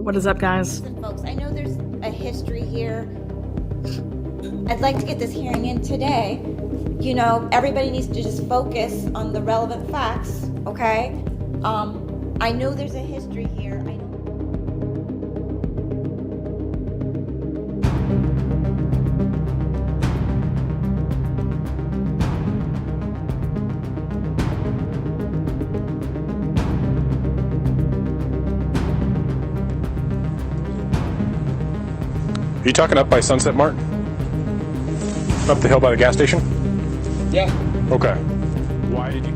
What is up, guys? Listen, folks, I know there's a history here. I'd like to get this hearing in today. You know, everybody needs to just focus on the relevant facts, okay? I know there's a history here. I know. Are you talking up by Sunset Mart? Up the hill by the gas station? Yeah. Okay. Why did you?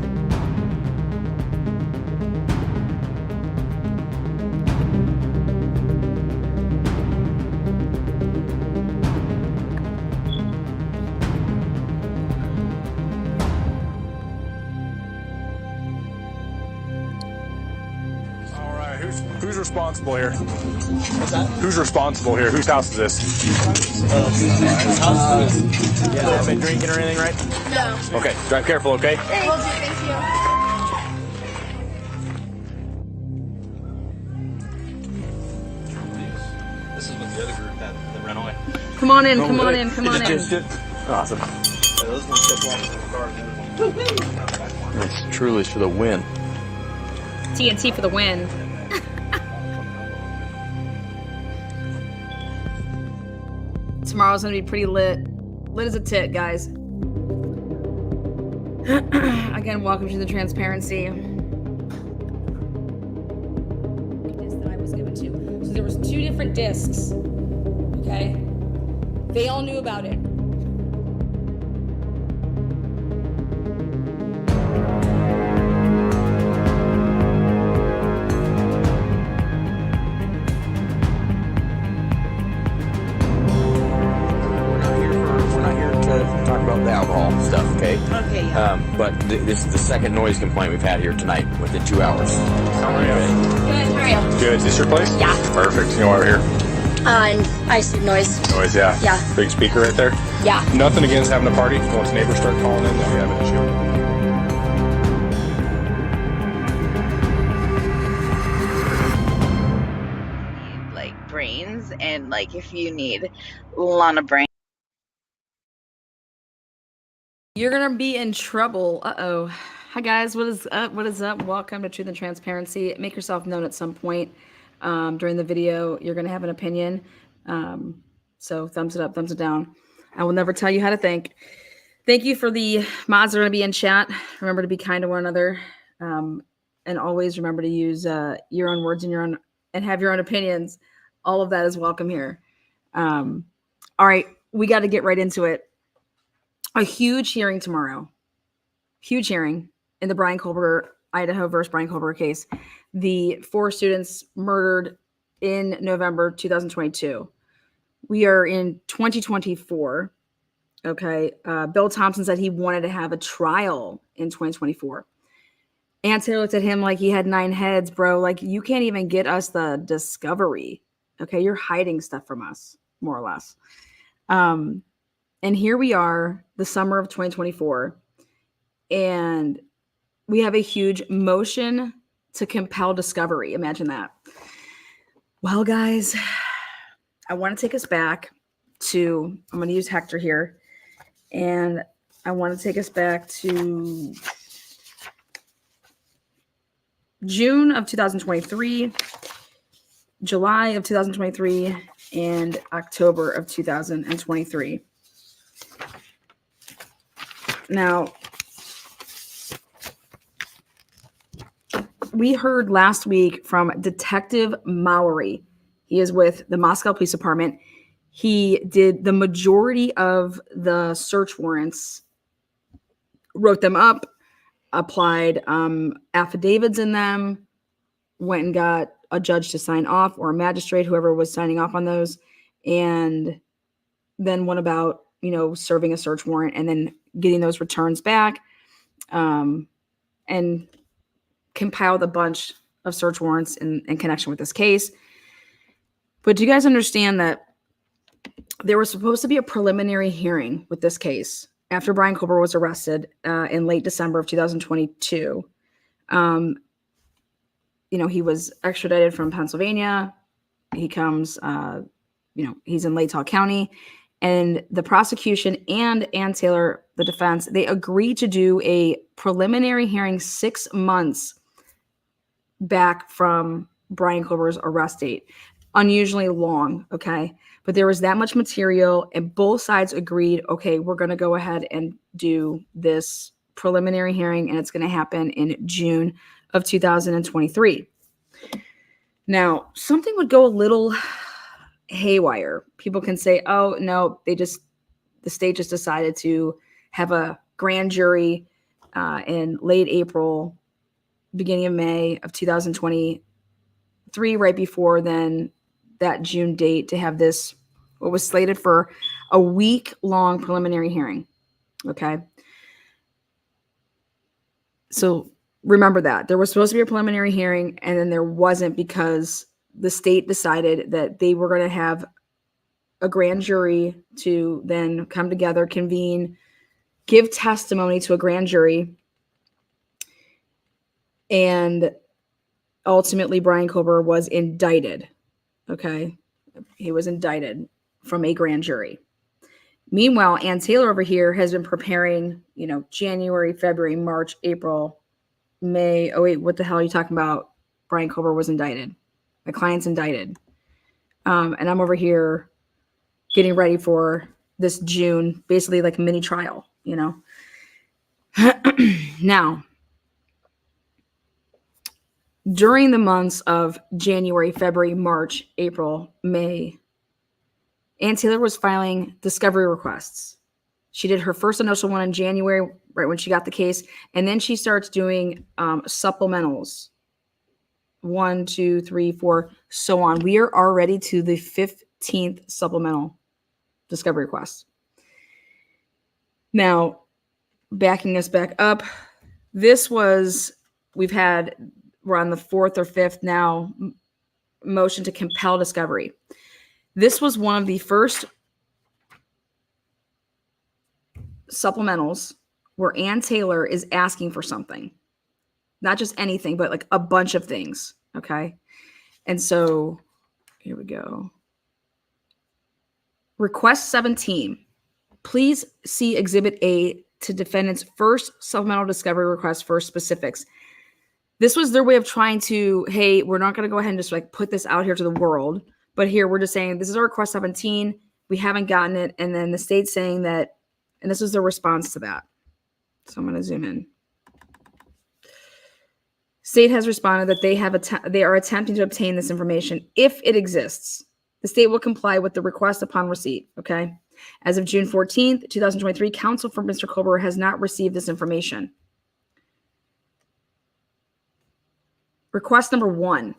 All right. Who's responsible here? What's that? Who's responsible here? Whose house is this? Yeah, haven't been drinking or anything, right? No. Okay. Drive careful, okay? Will do, thank you. This is with the other group that ran away. Come on in, come on in, come on in. Awesome. Those ones kept walking to the car and the other one. It's truly for the win. TNT for the win. Tomorrow's gonna be pretty lit. Lit as a tit, guys. Again, welcome to the transparency. Disc that I was given to. So there was 2 different discs. Okay? They all knew about it. We're not here to talk about the alcohol stuff, okay? Okay, yeah. But this is the second noise complaint we've had here tonight within 2 hours. How are you? Good, how are you? Good. Is this your place? Yeah. Perfect. You know why we're here? I see noise. Noise, yeah. Yeah. Big speaker right there. Yeah. Nothing against having a party. Once neighbors start calling in, then we have an issue. Like brains, and like if you need a lot of brains. You're gonna be in trouble. Uh-oh. Hi guys, what is up? What is up? Welcome to Truth and Transparency. Make yourself known at some point during the video. You're gonna have an opinion. So thumbs it up, thumbs it down. I will never tell you how to think. Thank you for the mods that are gonna be in chat. Remember to be kind to one another. And always remember to use your own words and have your own opinions. All of that is welcome here. All right, we got to get right into it. A huge hearing tomorrow. Huge hearing in the Bryan Kohberger, Idaho versus Bryan Kohberger case. The 4 students murdered in November 2022. We are in 2024. Okay. Bill Thompson said he wanted to have a trial in 2024. Taylor looked at him like he had 9 heads, bro. Like, you can't even get us the discovery. Okay. You're hiding stuff from us, more or less. And here we are, the summer of 2024, and we have a huge motion to compel discovery. Imagine that. Well, guys, I want to take us back to, I'm going to use Hector here, and I want to take us back to June of 2023, July of 2023, and October of 2023. Now, we heard last week from Detective Mowery. He is with the Moscow Police Department. He did the majority of the search warrants, wrote them up, applied affidavits in them, went and got a judge to sign off, or a magistrate, whoever was signing off on those, and then went about, serving a search warrant and then getting those returns back, and compiled a bunch of search warrants in connection with this case. But do you guys understand that there was supposed to be a preliminary hearing with this case after Bryan Kohberger was arrested in late December of 2022? He was extradited from Pennsylvania he comes, he's in Latah County, and the prosecution and Ann Taylor, the defense, they agreed to do a preliminary hearing 6 months back from Bryan Kohberger's arrest date. Unusually long, okay? But there was that much material, and both sides agreed, okay, we're going to go ahead and do this preliminary hearing, and it's going to happen in June of 2023. Now, something would go a little haywire. People can say, oh, no, the state just decided to have a grand jury in late April, beginning of May of 2023, right before then that June date, to have this, what was slated for a week-long preliminary hearing. Okay. So remember that. There was supposed to be a preliminary hearing, and then there wasn't because the state decided that they were going to have a grand jury to then come together, convene, give testimony to a grand jury. And ultimately, Bryan Kohberger was indicted. Okay. He was indicted from a grand jury. Meanwhile, Ann Taylor over here has been preparing, January, February, March, April, May. Oh, wait, what the hell are you talking about? Bryan Kohberger was indicted. My client's indicted. And I'm over here getting ready for this June, basically like a mini trial, Now, during the months of January, February, March, April, May, Ann Taylor was filing discovery requests. She did her first initial one in January, right when she got the case, and then she starts doing supplementals. 1, 2, 3, 4, so on. We are already to the 15th supplemental discovery request. Now, backing us back up, we're on the 4th or 5th now, motion to compel discovery. This was one of the first supplementals where Ann Taylor is asking for something. Not just anything, but like a bunch of things, okay? And so, here we go. Request 17. Please see Exhibit A to defendant's first supplemental discovery request for specifics. This was their way of trying to, hey, we're not going to go ahead and just like put this out here to the world, but here we're just saying this is our request 17. We haven't gotten it. And then the state's saying that, and this is the response to that. So I'm going to zoom in. State has responded that they are attempting to obtain this information if it exists. The state will comply with the request upon receipt. Okay. As of June 14th, 2023, counsel for Mr. Kohberger has not received this information. Request number 1,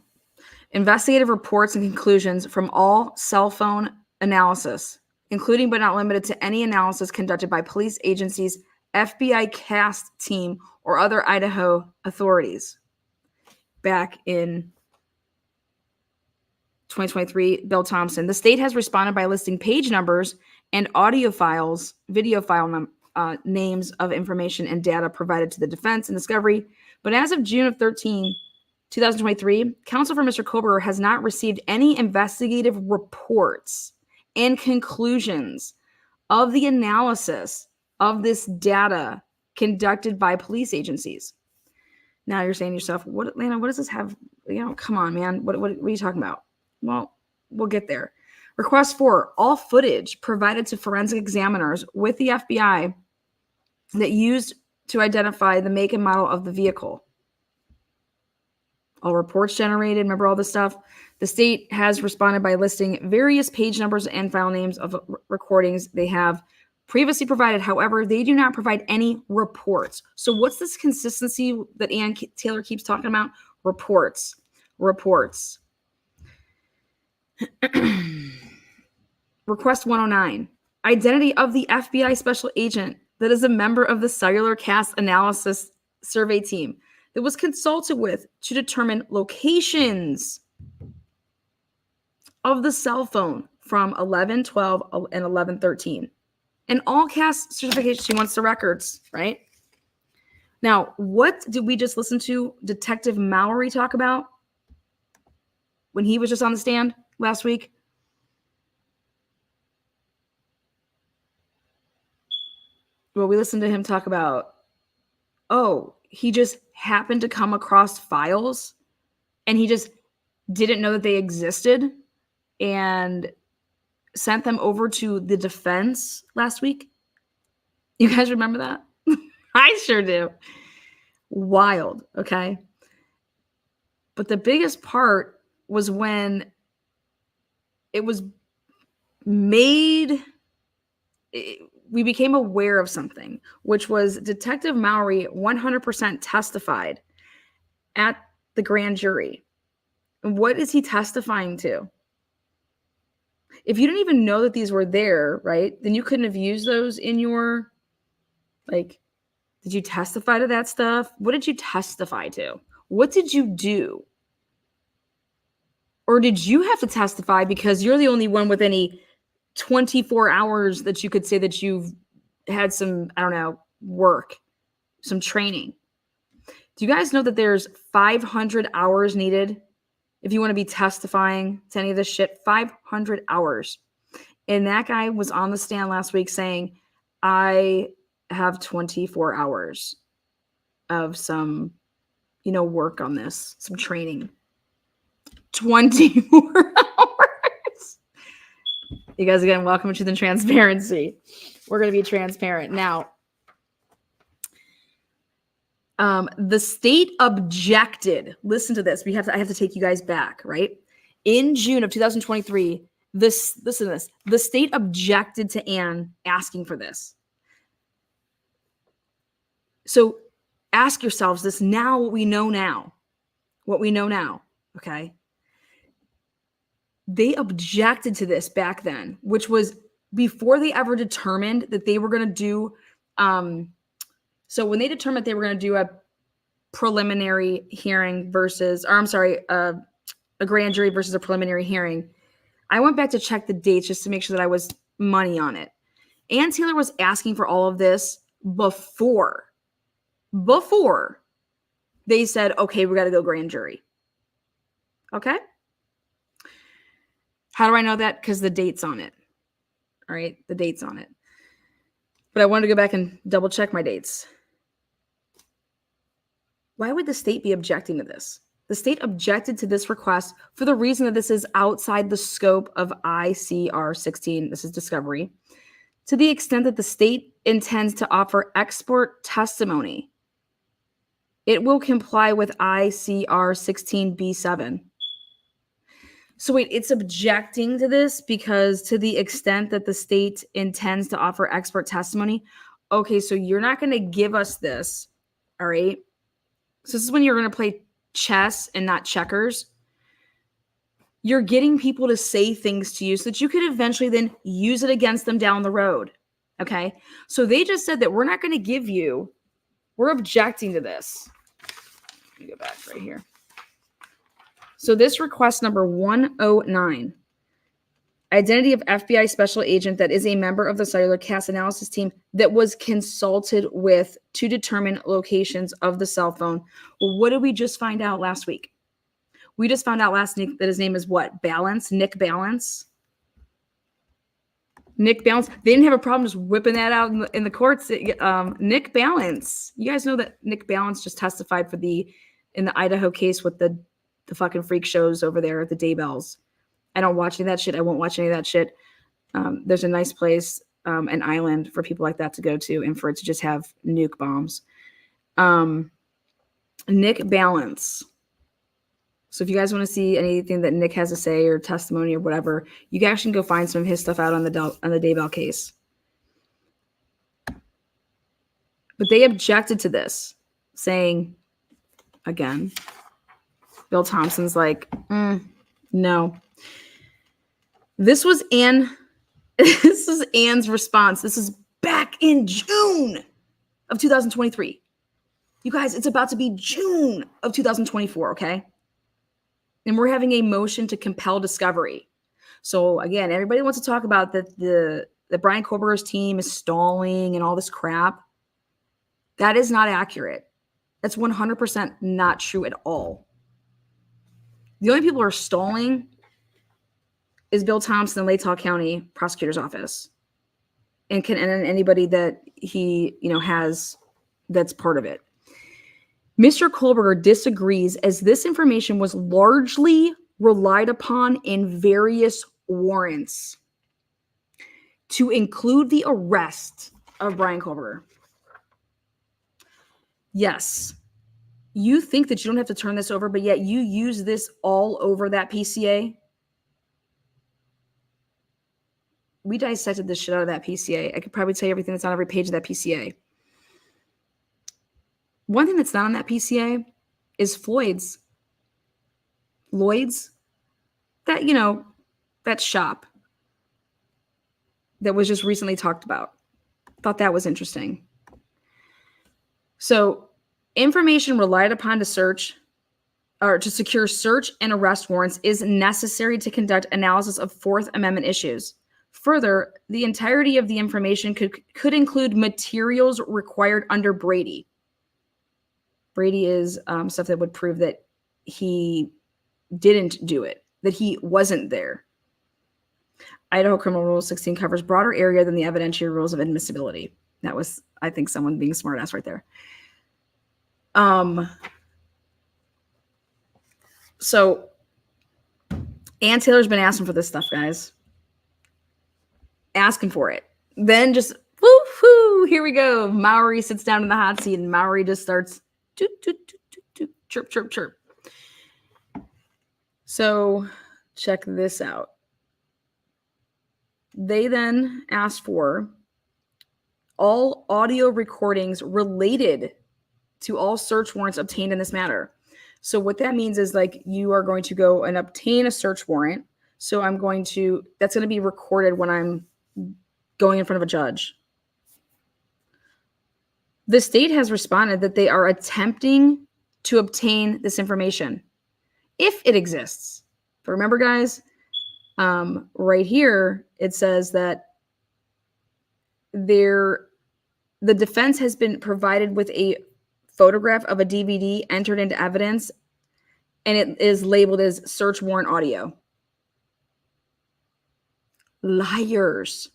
investigative reports and conclusions from all cell phone analysis, including but not limited to any analysis conducted by police agencies, FBI CAST team, or other Idaho authorities. Back in 2023, Bill Thompson. The state has responded by listing page numbers and audio files, video file names of information and data provided to the defense in discovery. But as of June of 2023, counsel for Mr. Kohberger has not received any investigative reports and conclusions of the analysis of this data conducted by police agencies. Now you're saying to yourself, what, Lana, what does this have? Come on, man. What are you talking about? Well, we'll get there. Request 4, all footage provided to forensic examiners with the FBI that used to identify the make and model of the vehicle. All reports generated, remember all this stuff? The state has responded by listing various page numbers and file names of recordings they have previously provided. However, they do not provide any reports. So what's this consistency that Ann Taylor keeps talking about? Reports. Request 109, identity of the FBI special agent that is a member of the cellular CAST analysis survey team that was consulted with to determine locations of the cell phone from 11/12 and 11/13. And all CAST certifications, she wants the records, right? Now, what did we just listen to Detective Mowery talk about when he was just on the stand? last week? Well, we listened to him talk about, oh, he just happened to come across files and he just didn't know that they existed and sent them over to the defense last week. You guys remember that? I sure do. Wild, okay? But the biggest part was when it was made, we became aware of something, which was Detective Mowery 100% testified at the grand jury. And what is he testifying to? If you didn't even know that these were there, right, then you couldn't have used those in your, like, did you testify to that stuff? What did you testify to? What did you do? Or did you have to testify because you're the only one with any 24 hours that you could say that you've had some, I don't know, work, some training? Do you guys know that there's 500 hours needed if you want to be testifying to any of this shit? 500 hours. And that guy was on the stand last week saying, I have 24 hours of some, work on this, some training. 24 hours. You guys, again, welcome to the transparency. We're going to be transparent. Now, the state objected. Listen to this. I have to take you guys back, right? In June of 2023, listen to this. The state objected to Ann asking for this. So ask yourselves this now, what we know now, okay? They objected to this back then, which was before they ever determined that they were going to do, so when they determined they were going to do a preliminary hearing versus, a grand jury versus a preliminary hearing, I went back to check the dates just to make sure that I was money on it. Ann Taylor was asking for all of this before they said, okay, we got to go grand jury. Okay. How do I know that? Because the date's on it. All right. The date's on it. But I wanted to go back and double check my dates. Why would the state be objecting to this? The state objected to this request for the reason that this is outside the scope of ICR 16. This is discovery. To the extent that the state intends to offer expert testimony, it will comply with ICR 16b7. So wait, it's objecting to this because to the extent that the state intends to offer expert testimony. Okay, so you're not going to give us this. All right. So this is when you're going to play chess and not checkers. You're getting people to say things to you so that you could eventually then use it against them down the road. Okay. So they just said that we're not going to give you, we're objecting to this. Let me go back right here. So this request number 109, identity of FBI special agent that is a member of the cellular CAS analysis team that was consulted with to determine locations of the cell phone. Well, what did we just find out last week? We just found out last week that his name is what? Balance? Nick Balance? Nick Balance. They didn't have a problem just whipping that out in the courts. Nick Balance. You guys know that Nick Balance just testified in the Idaho case with the fucking freak shows over there at the Daybells. I don't watch any of that shit. I won't watch any of that shit. There's a nice place, an island for people like that to go to and for it to just have nuke bombs. Nick Balance. So if you guys want to see anything that Nick has to say or testimony or whatever, you guys can go find some of his stuff out on the Daybell case. But they objected to this, saying, again, Bill Thompson's like, no. This was Ann's response. This is back in June of 2023. You guys, it's about to be June of 2024, okay? And we're having a motion to compel discovery. So again, everybody wants to talk about that the Bryan Kohberger's team is stalling and all this crap. That is not accurate. That's 100% not true at all. The only people who are stalling is Bill Thompson, the Latah County Prosecutor's Office, and anybody that he has that's part of it. Mr. Kohberger disagrees, as this information was largely relied upon in various warrants to include the arrest of Bryan Kohberger. Yes, you think that you don't have to turn this over, but yet you use this all over that PCA. We dissected the shit out of that PCA. I could probably tell you everything that's on every page of that PCA. One thing that's not on that PCA is Lloyd's, that, that shop that was just recently talked about. Thought that was interesting. So, information relied upon to search or to secure search and arrest warrants is necessary to conduct analysis of Fourth Amendment issues. Further, the entirety of the information could include materials required under Brady. Brady is stuff that would prove that he didn't do it, that he wasn't there. Idaho Criminal Rule 16 covers broader area than the evidentiary rules of admissibility. That was, I think, someone being a smart ass right there. So Ann Taylor's been asking for this stuff, guys. Asking for it. Then just woo-hoo, here we go. Mowery sits down in the hot seat and Mowery just starts doot, doot, doot, doot, doot, chirp, chirp, chirp. So check this out. They then asked for all audio recordings related to all search warrants obtained in this matter. So what that means is, like, you are going to go and obtain a search warrant. So that's going to be recorded when I'm going in front of a judge. The state has responded that they are attempting to obtain this information, if it exists. But remember, guys, right here, it says that the defense has been provided with a photograph of a DVD entered into evidence, and it is labeled as search warrant audio. Liars.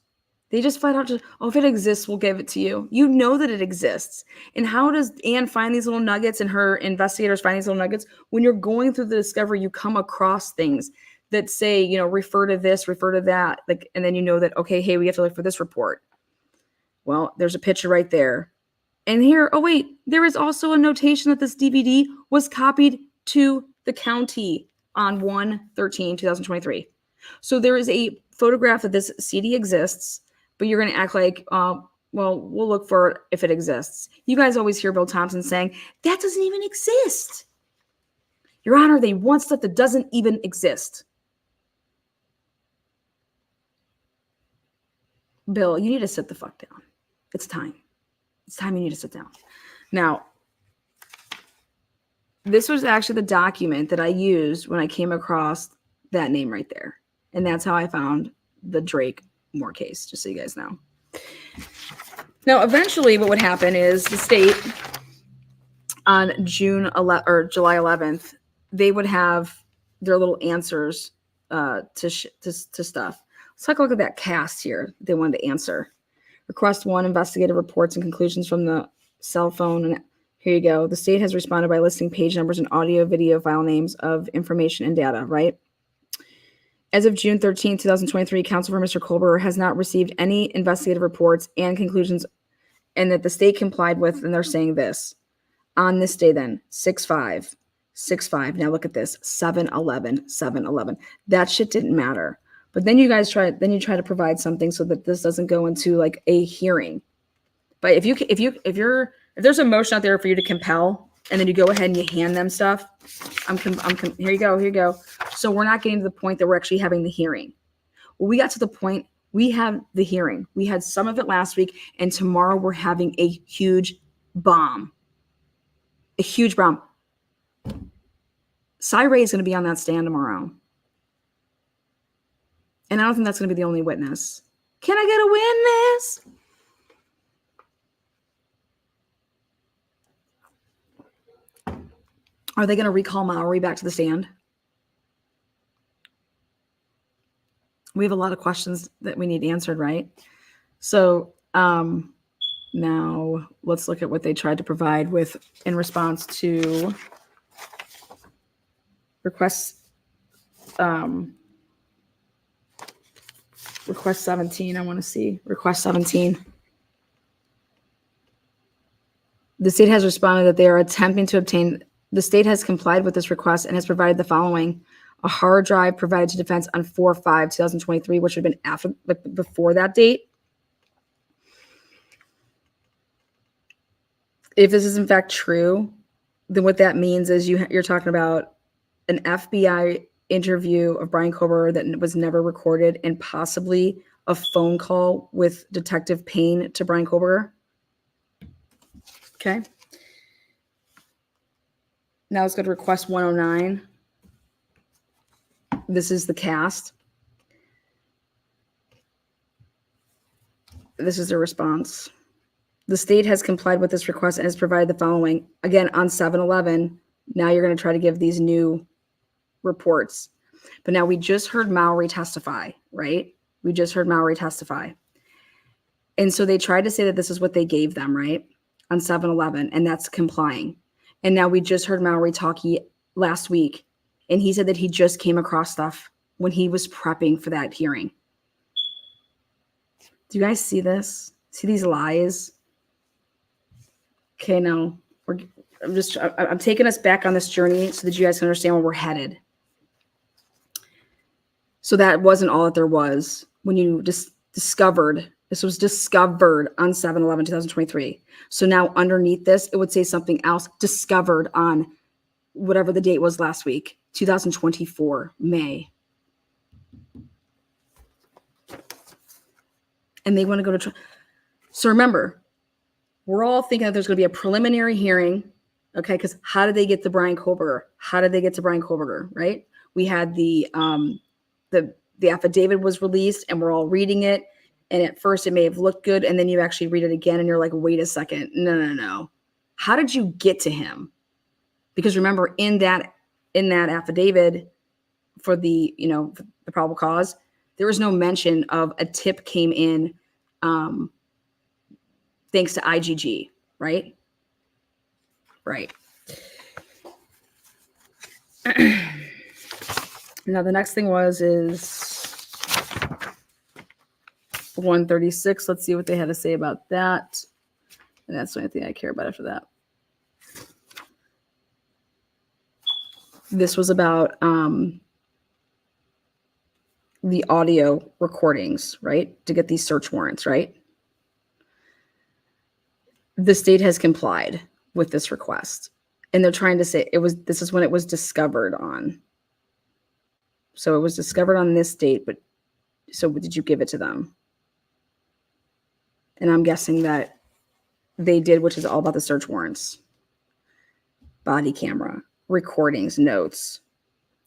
They just flat out if it exists, we'll give it to you. You know that it exists. And how does Anne find these little nuggets and her investigators find these little nuggets? When you're going through the discovery, you come across things that say, refer to this, refer to that. And then you know that, okay, hey, we have to look for this report. Well, there's a picture right there. And here, oh wait, there is also a notation that this DVD was copied to the county on 1/13/2023. So there is a photograph that this CD exists, but you're going to act like, well, we'll look for it if it exists. You guys always hear Bill Thompson saying, that doesn't even exist. Your Honor, they want stuff that doesn't even exist. Bill, you need to sit the fuck down. It's time. It's time you need to sit down. Now, this was actually the document that I used when I came across that name right there. And that's how I found the Drake Moore case, just so you guys know. Now, eventually what would happen is the state on July 11th, they would have their little answers to stuff. Let's take a look at that cast here. They wanted to answer. Request 1, investigative reports and conclusions from the cell phone. And here you go. The state has responded by listing page numbers and audio, video, file names of information and data, right? As of June 13, 2023, counsel for Mr. Kohberger has not received any investigative reports and conclusions, and that the state complied with, and they're saying this. On this day then, 6/5. Now look at this, 7/11. That shit didn't matter. But then you try to provide something so that this doesn't go into like a hearing. But if there's a motion out there for you to compel, and then you go ahead and you hand them stuff, here you go. So we're not getting to the point that we're actually having the hearing. Well, we got to the point, we have the hearing. We had some of it last week, and tomorrow we're having a huge bomb. A huge bomb. Cy Ray is going to be on that stand tomorrow. And I don't think that's going to be the only witness. Can I get a witness? Are they going to recall Mowery back to the stand? we have a lot of questions that we need answered, right? So now let's look at what they tried to provide with in response to request 17. I want to see request 17. The state has responded that they are attempting to obtain. The state has complied with this request and has provided the following: a hard drive provided to defense on 4/5/2023, which would have been after, but before that date. If this is in fact true, then what that means is you're talking about an FBI interview of Bryan Kohberger that was never recorded, and possibly a phone call with Detective Payne to Bryan Kohberger. Okay. Now let's go to request 109. This is the cast. This is their response. The state has complied with this request and has provided the following. Again, on 7/11, now you're going to try to give these new reports. But now we just heard Mowery testify, right? We just heard Mowery testify. And so they tried to say that this is what they gave them, right? On 7/11, and that's complying. And now we just heard Mowery talk last week, and he said that he just came across stuff when he was prepping for that hearing. Do you guys see this? See these lies? Okay, now I'm taking us back on this journey so that you guys can understand where we're headed. So that wasn't all that there was when you just discovered. This was discovered on 7/11/2023. So now underneath this, it would say something else, discovered on whatever the date was last week, 2024, May. And they want to go to trial. So remember, we're all thinking that there's going to be a preliminary hearing, okay? Because how did they get to Bryan Kohberger? How did they get to Bryan Kohberger, right? We had the affidavit was released, and we're all reading it. And at first it may have looked good, and then you actually read it again and you're like, wait a second. No. How did you get to him? Because remember, in that affidavit for the, for the probable cause, there was no mention of a tip came in thanks to IGG, right? Right. Now the next thing is 136. Let's see what they had to say about that. And that's the only thing I care about after that. This was about the audio recordings, right? To get these search warrants, right? The state has complied with this request. And they're trying to say this is when it was discovered on. So it was discovered on this date, but so did you give it to them? And I'm guessing that they did, which is all about the search warrants. Body camera, recordings, notes,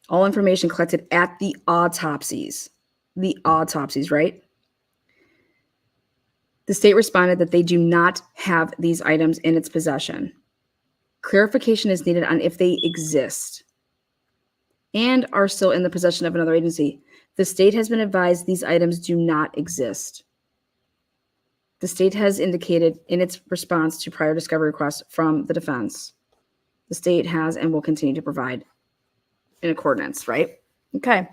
all information collected at the autopsies. The autopsies, right? The state responded that they do not have these items in its possession. Clarification is needed on if they exist and are still in the possession of another agency. The state has been advised these items do not exist. The state has indicated in its response to prior discovery requests from the defense, the state has and will continue to provide in accordance, right? Okay.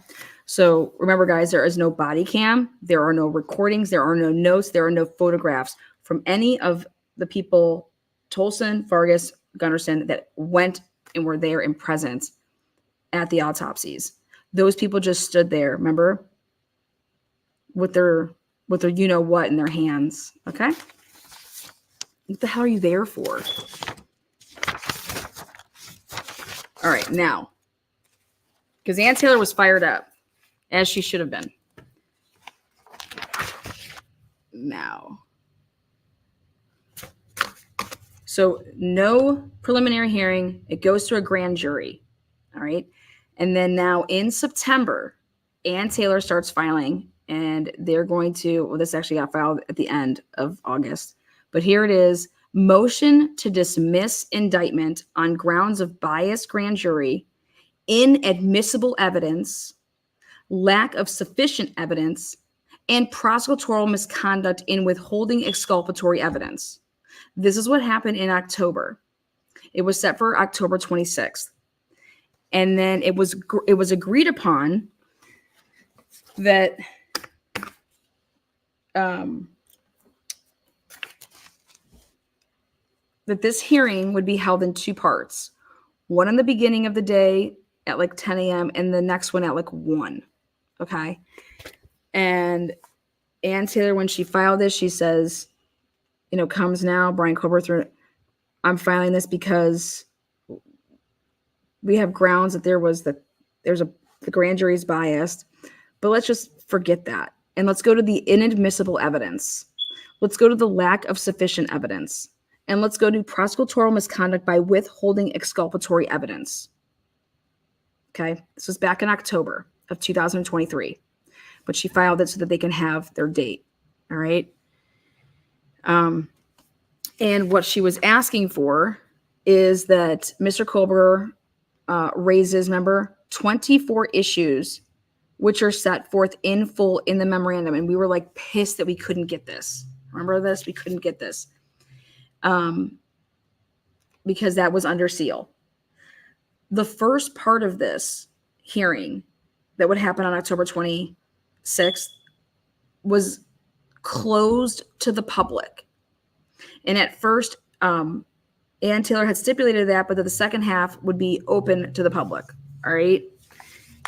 So remember, guys, there is no body cam. There are no recordings. There are no notes. There are no photographs from any of the people, Tolson, Vargas, Gunnarsson, that went and were there in presence at the autopsies. Those people just stood there, remember? With their you-know-what in their hands, okay? What the hell are you there for? All right, now, because Ann Taylor was fired up, as she should have been. Now. So no preliminary hearing. It goes to a grand jury, all right? And then now in September, Ann Taylor starts filing, and they're going to, well, this actually got filed at the end of August, but here it is, motion to dismiss indictment on grounds of biased grand jury, inadmissible evidence, lack of sufficient evidence, and prosecutorial misconduct in withholding exculpatory evidence. This is what happened in October. It was set for October 26th. And then it was agreed upon that that this hearing would be held in two parts. One in the beginning of the day at like 10 a.m. and the next one at like 1. Okay. And Ann Taylor, when she filed this, she says, comes now, Bryan Kohberger, I'm filing this because we have grounds that the grand jury is biased, but let's just forget that. And let's go to the inadmissible evidence. Let's go to the lack of sufficient evidence. And let's go to prosecutorial misconduct by withholding exculpatory evidence. Okay. This was back in October of 2023, but she filed it so that they can have their date. All right. And what she was asking for is that Mr. Kohberger raises, remember, 24 issues, which are set forth in full in the memorandum. And we were like pissed that we couldn't get this. Remember this? We couldn't get this because that was under seal. The first part of this hearing that would happen on October 26th was closed to the public. And at first, Ann Taylor had stipulated that, but that the second half would be open to the public. All right.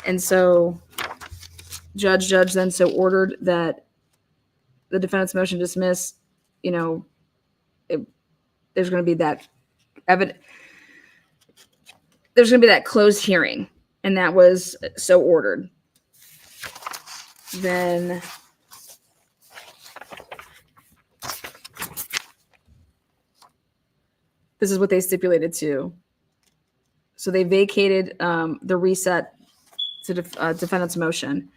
And so judge then so ordered that the defendant's motion to dismiss, there's going to be that there's going to be that closed hearing. And that was so ordered. Then this is what they stipulated too. So they vacated the reset to defendant's motion.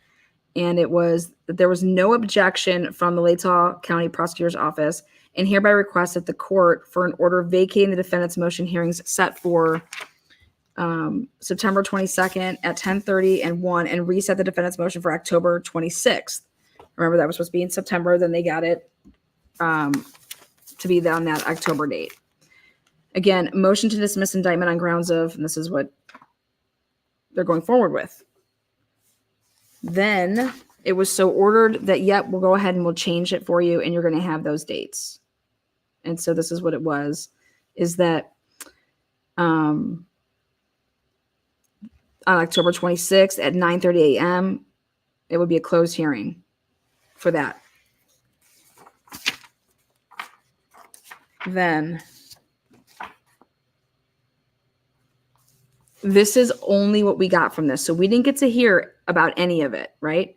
And it was that there was no objection from the Latah County Prosecutor's Office, and hereby requested the court for an order vacating the defendant's motion hearings set for September 22nd at 10:30 and 1, and reset the defendant's motion for October 26th. Remember, that was supposed to be in September. Then they got it to be on that October date. Again, motion to dismiss indictment on grounds of, and this is what they're going forward with. Then it was so ordered that, yep, we'll go ahead and we'll change it for you, and you're going to have those dates. And so this is what it was, is that on October 26th at 9:30 a.m., it would be a closed hearing for that. Then this is only what we got from this. So we didn't get to hear about any of it, right?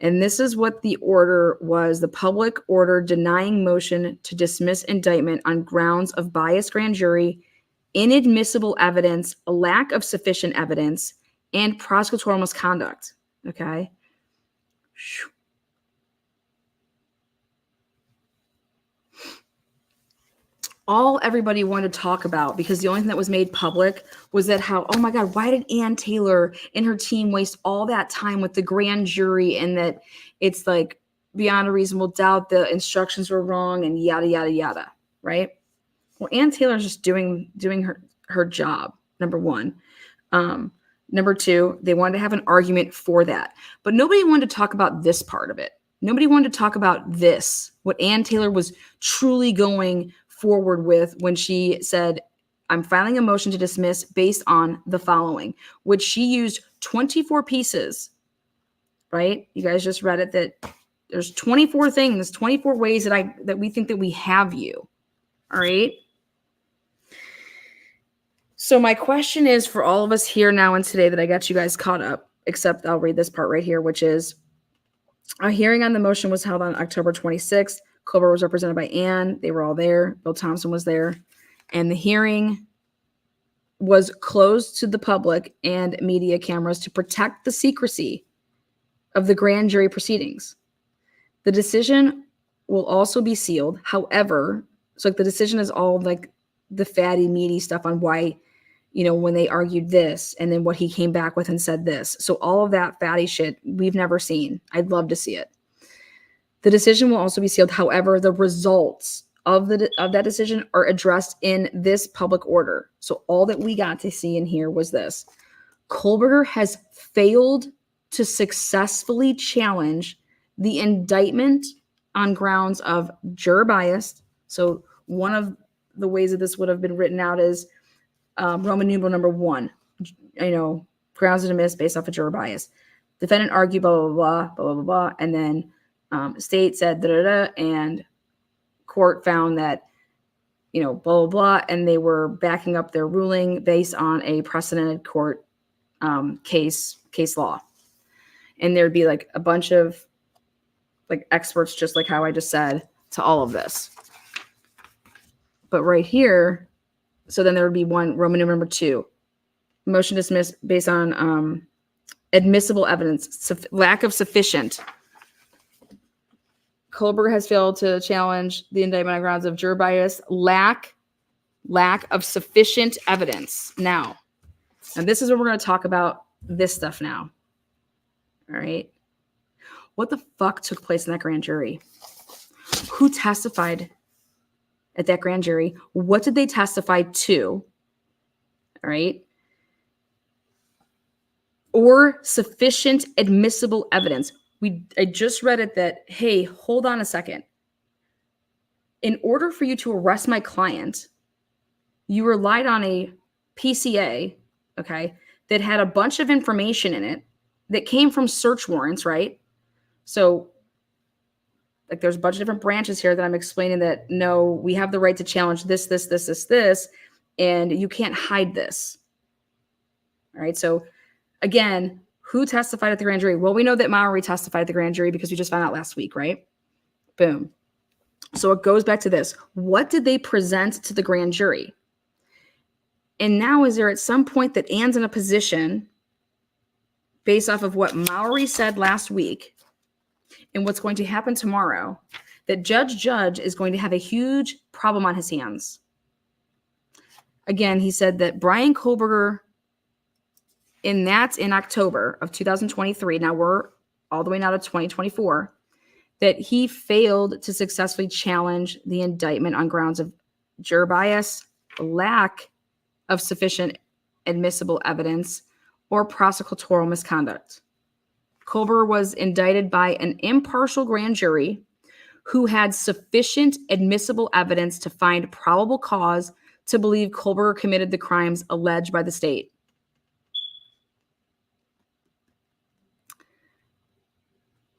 And this is what the order was. The public order denying motion to dismiss indictment on grounds of biased grand jury, inadmissible evidence, a lack of sufficient evidence, and prosecutorial misconduct. Okay. All everybody wanted to talk about, because the only thing that was made public was that how, oh my God, why did Ann Taylor and her team waste all that time with the grand jury, and that it's like beyond a reasonable doubt the instructions were wrong and yada, yada, yada, right? Well, Ann Taylor's just doing her job, number one. Number two, they wanted to have an argument for that. But nobody wanted to talk about this part of it. Nobody wanted to talk about this, what Ann Taylor was truly going forward with when she said, I'm filing a motion to dismiss based on the following, which she used 24 pieces, right? You guys just read it, that there's 24 things, 24 ways that we think that we have you. All right. So my question is for all of us here now and today that I got you guys caught up, except I'll read this part right here, which is a hearing on the motion was held on October 26th. Kohberger was represented by Ann. They were all there. Bill Thompson was there. And the hearing was closed to the public and media cameras to protect the secrecy of the grand jury proceedings. The decision will also be sealed. However, so like the decision is all like the fatty, meaty stuff on why, when they argued this and then what he came back with and said this. So all of that fatty shit we've never seen. I'd love to see it. The decision will also be sealed. However, the results of that decision are addressed in this public order. So all that we got to see in here was this. Kohberger has failed to successfully challenge the indictment on grounds of juror bias. So one of the ways that this would have been written out is Roman numeral number 1, grounds to dismiss based off of juror bias. Defendant argued blah, blah, blah, blah, blah, blah, blah. And then state said da, da, da, and court found that, blah, blah, blah. And they were backing up their ruling based on a precedented court case law. And there'd be like a bunch of like experts, just like how I just said, to all of this. But right here, so then there would be one, Roman numeral number 2, motion dismissed based on admissible evidence, lack of sufficient. Kohberger has failed to challenge the indictment on grounds of juror bias, lack of sufficient evidence. Now, and this is where we're going to talk about this stuff now. All right. What the fuck took place in that grand jury? Who testified at that grand jury? What did they testify to? All right. Or sufficient admissible evidence. I just read it that, hey, hold on a second. In order for you to arrest my client, you relied on a PCA, okay, that had a bunch of information in it that came from search warrants, right? So like there's a bunch of different branches here that I'm explaining that, no, we have the right to challenge this, and you can't hide this. All right. So again, who testified at the grand jury? Well, we know that Mowery testified at the grand jury because we just found out last week, right? Boom. So it goes back to this. What did they present to the grand jury? And now is there at some point that Ann's in a position based off of what Mowery said last week and what's going to happen tomorrow, that Judge is going to have a huge problem on his hands. Again, he said that Bryan Kohberger, and that's in October of 2023. Now we're all the way now to 2024, that he failed to successfully challenge the indictment on grounds of juror bias, lack of sufficient admissible evidence, or prosecutorial misconduct. Kohberger was indicted by an impartial grand jury who had sufficient admissible evidence to find probable cause to believe Kohberger committed the crimes alleged by the state.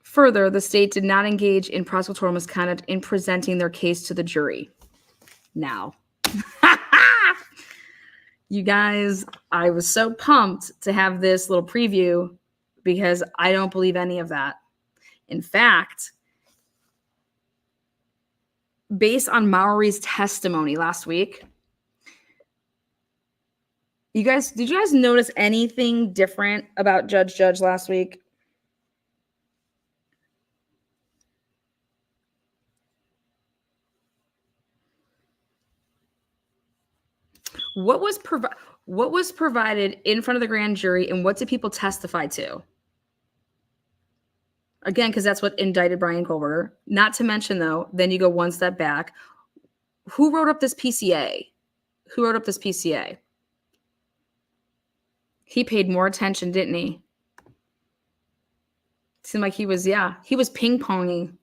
Further, the state did not engage in prosecutorial misconduct in presenting their case to the jury. Now, you guys, I was so pumped to have this little preview because I don't believe any of that. In fact, based on Mowery's testimony last week, did you guys notice anything different about Judge last week? What was provided in front of the grand jury, and what did people testify to? Again, because that's what indicted Bryan Kohberger. Not to mention, though, then you go one step back. Who wrote up this PCA? He paid more attention, didn't he? Seemed like he was ping-ponging.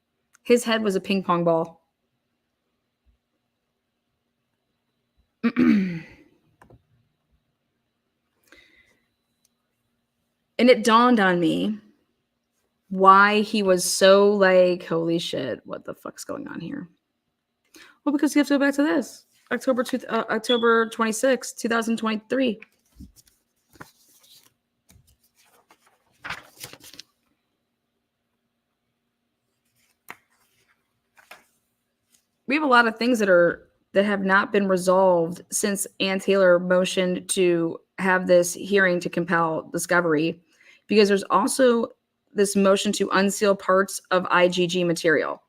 His head was a ping pong ball. And it dawned on me why he was so like, holy shit, what the fuck's going on here? Well, because you have to go back to this. October 26, 2023. We have a lot of things that have not been resolved since Ann Taylor motioned to have this hearing to compel discovery, because there's also this motion to unseal parts of IGG material.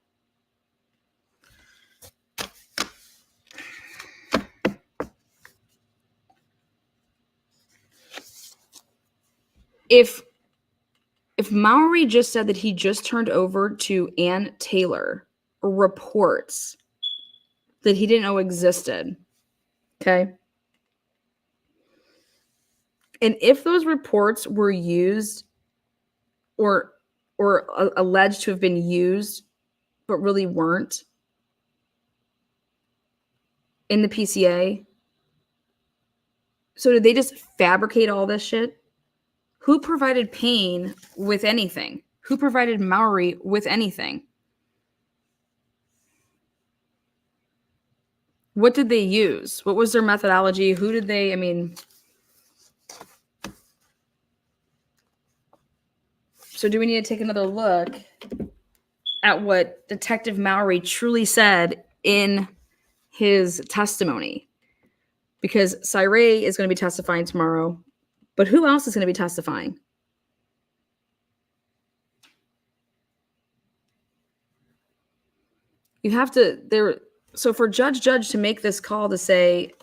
if Mowery just said that he just turned over to Ann Taylor reports that he didn't know existed, okay? And if those reports were used or alleged to have been used but really weren't in the PCA, so did they just fabricate all this shit? Who provided Payne with anything? Who provided Mowery with anything? What did they use? What was their methodology? Who did they, I mean, so do we need to take another look at what Detective Mowery truly said in his testimony? Because Cyree is going to be testifying tomorrow, but who else is going to be testifying? You have to, so for Judge to make this call to say,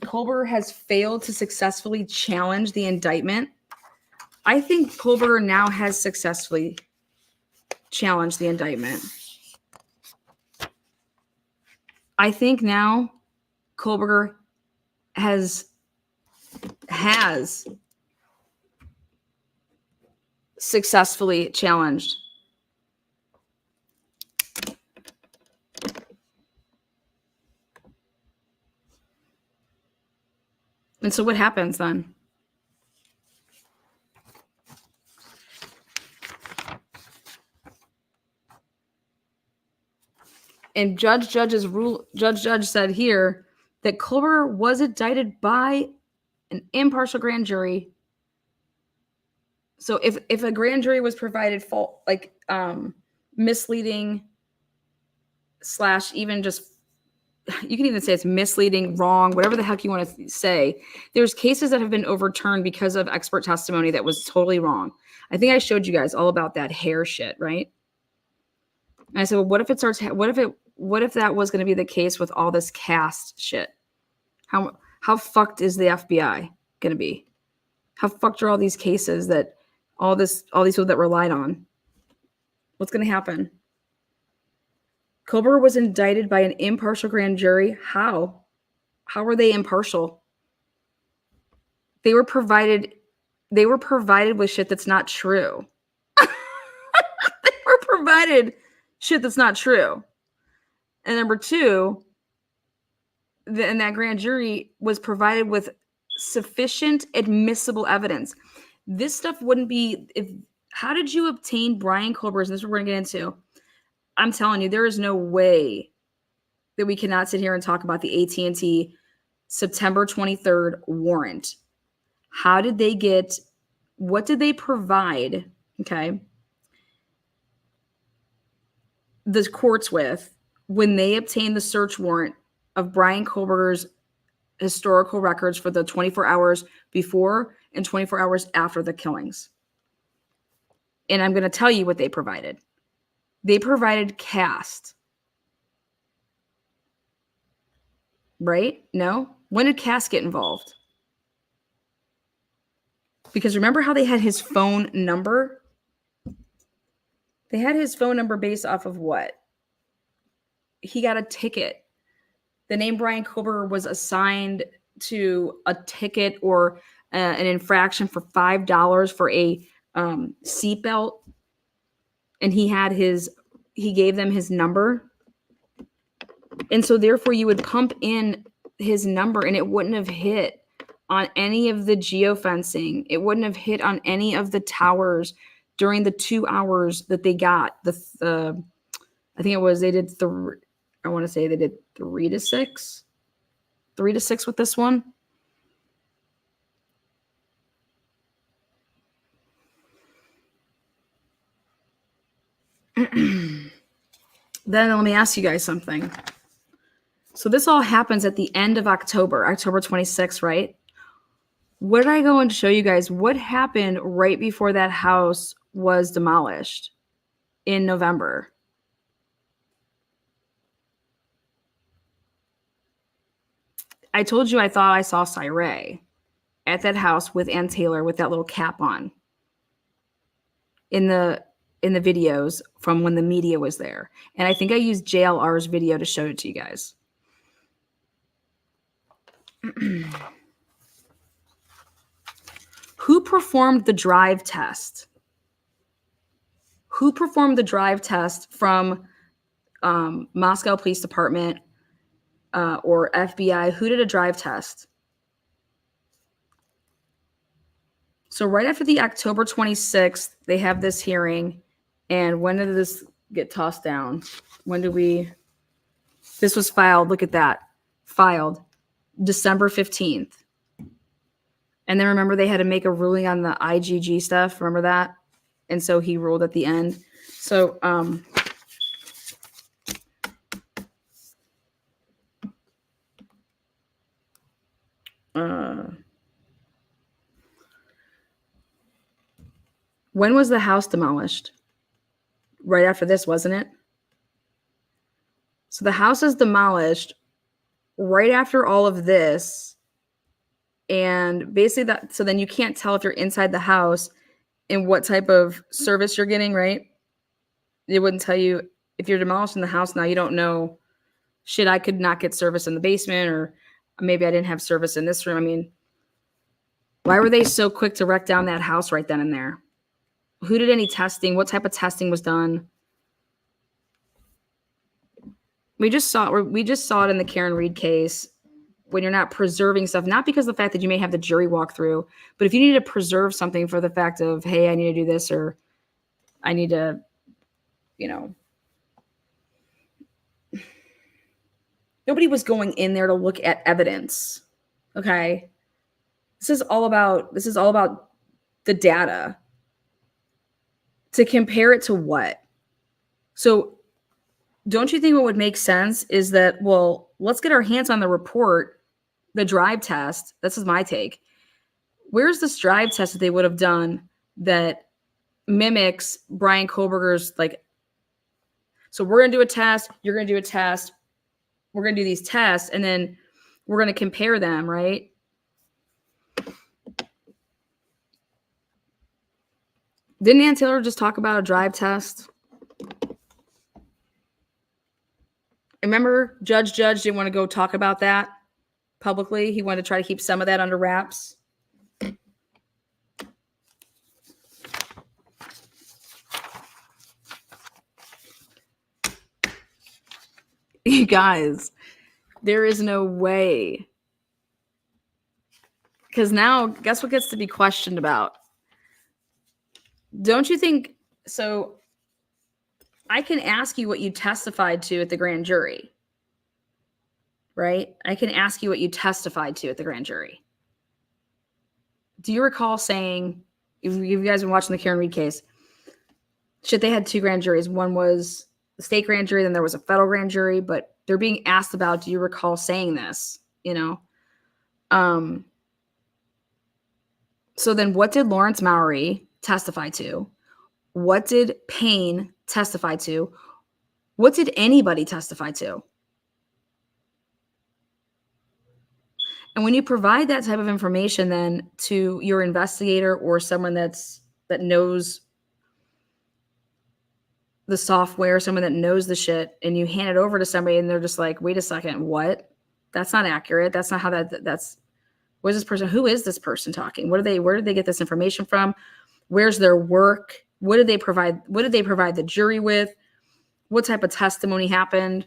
Kohberger has failed to successfully challenge the indictment, I think Kohberger now has successfully challenged the indictment. I think now Kohberger has successfully challenged. And so what happens then? And Judge said here that Kohberger was indicted by an impartial grand jury. So if a grand jury was provided misleading / even just, you can even say it's misleading, wrong, whatever the heck you want to say. There's cases that have been overturned because of expert testimony that was totally wrong. I think I showed you guys all about that hair shit, right? And I said, well, what if that was going to be the case with all this cast shit? How fucked is the FBI going to be? How fucked are all these cases that all these people that relied on? What's going to happen? Kohberger was indicted by an impartial grand jury. How? How were they impartial? They were provided with shit that's not true. They were provided shit that's not true. And number two, and that grand jury was provided with sufficient admissible evidence. This stuff wouldn't be, how did you obtain Bryan Kohberger's, and this is what we're going to get into. I'm telling you, there is no way that we cannot sit here and talk about the AT&T September 23rd warrant. How did they get, what did they provide, okay, the courts with when they obtained the search warrant of Bryan Kohberger's historical records for the 24 hours before and 24 hours after the killings? And I'm going to tell you what they provided. They provided cast. Right? No? When did cast get involved? Because remember how they had his phone number? They had his phone number based off of what? He got a ticket. The name Bryan Kohberger was assigned to a ticket or an infraction for $5 for a seatbelt. And he gave them his number. And so therefore you would pump in his number and it wouldn't have hit on any of the geofencing. It wouldn't have hit on any of the towers during the 2 hours that they got. I think it was, they did 3 to 6. 3 to 6 with this one. Then let me ask you guys something. So this all happens at the end of October 26th, right? What did I go and show you guys? What happened right before that house was demolished in November? I told you I thought I saw Cyree. at that house with Ann Taylor with that little cap on in the videos from when the media was there. And I think I used JLR's video to show it to you guys. Who performed the drive test? Who performed the drive test from Moscow Police Department or FBI? Who did a drive test? So right after the October 26th, they have this hearing. And when did this get tossed down? When did this was filed. Look at that. Filed December 15th. And then remember they had to make a ruling on the IGG stuff. Remember that? And so he ruled at the end. So, when was the house demolished? Right after this, wasn't it? So the house is demolished right after all of this. And basically that, so then you can't tell if you're inside the house and what type of service you're getting, right? It wouldn't tell you if you're demolishing the house now, you don't know, shit, I could not get service in the basement, or maybe I didn't have service in this room. I mean, why were they so quick to wreck down that house right then and there? Who did any testing? What type of testing was done? We just saw it in the Karen Reed case. When you're not preserving stuff, not because of the fact that you may have the jury walk through, but if you need to preserve something for the fact of, hey, I need to do this, or I need to, nobody was going in there to look at evidence. Okay. This is all about the data. To compare it to what? So don't you think what would make sense is that, well, let's get our hands on the report, the drive test. This is my take. Where's this drive test that they would have done that mimics Bryan Kohberger's, like, so we're going to do a test, you're going to do a test, we're going to do these tests, and then we're going to compare them, right? Didn't Ann Taylor just talk about a drive test? Remember, Judge didn't want to go talk about that publicly. He wanted to try to keep some of that under wraps. You guys, there is no way. Because now, guess what gets to be questioned about? Don't you think so? I can ask you what you testified to at the grand jury, right? I can ask you what you testified to at the grand jury. Do you recall saying, if you guys have been watching the Karen Reed case, shit, they had two grand juries. One was the state grand jury, then there was a federal grand jury, but they're being asked about, do you recall saying this? So then what did Lawrence Mowery testify to? What did Payne testify to? What did anybody testify to? And when you provide that type of information then to your investigator or someone that knows the software, someone that knows the shit, and you hand it over to somebody and they're just like, wait a second, what? That's not accurate. That's not how that's, what is this person? Who is this person talking? Where did they get this information from? Where's their work? What did they provide? What did they provide the jury with? What type of testimony happened?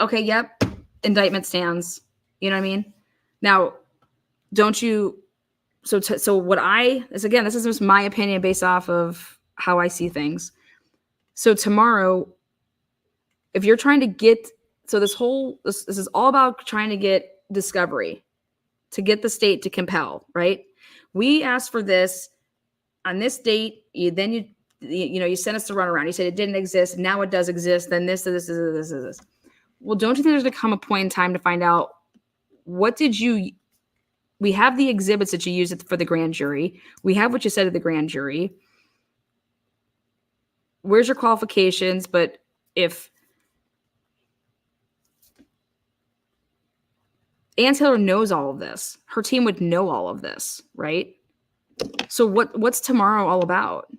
Okay, yep. Indictment stands. You know what I mean? Now, don't you, so what this is just my opinion based off of how I see things. So tomorrow, if you're trying to get, so this is all about trying to get discovery, to get the state to compel, right? We asked for this on this date, you sent us to run around. You said it didn't exist. Now it does exist. Then this. Well, don't you think there's going to come a point in time to find out we have the exhibits that you used for the grand jury. We have what you said at the grand jury. Where's your qualifications? But if Ann Taylor knows all of this. Her team would know all of this, right? So what's tomorrow all about?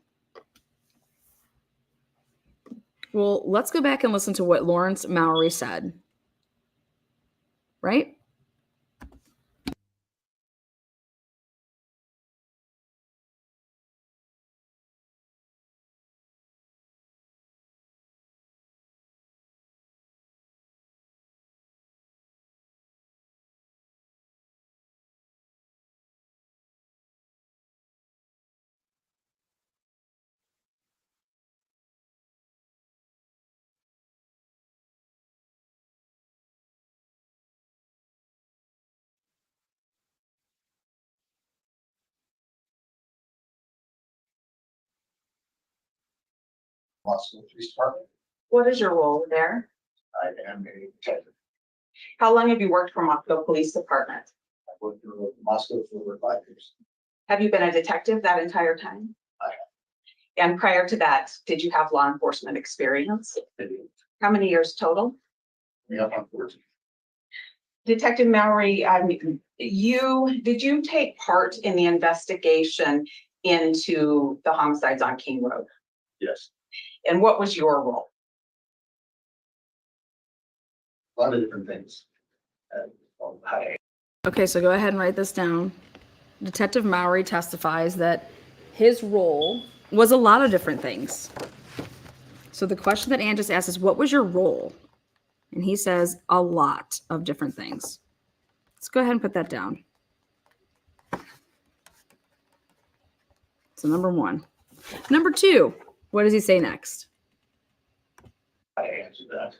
Well, let's go back and listen to what Lawrence Mowery said, right? Moscow Police Department. What is your role there? I am a detective. How long have you worked for Moscow Police Department? I worked for Moscow for over 5 years. Have you been a detective that entire time? I have. And prior to that, did you have law enforcement experience? I do. How many years total? Yeah, I'm 14. Detective Mowery, did you take part in the investigation into the homicides on King Road? Yes. And what was your role? A lot of different things. Hi. Okay, so go ahead and write this down. Detective Mowery testifies that his role was a lot of different things. So the question that Ann just asked is, what was your role? And he says a lot of different things. Let's go ahead and put that down. So number 1. Number 2, what does he say next? I answered that.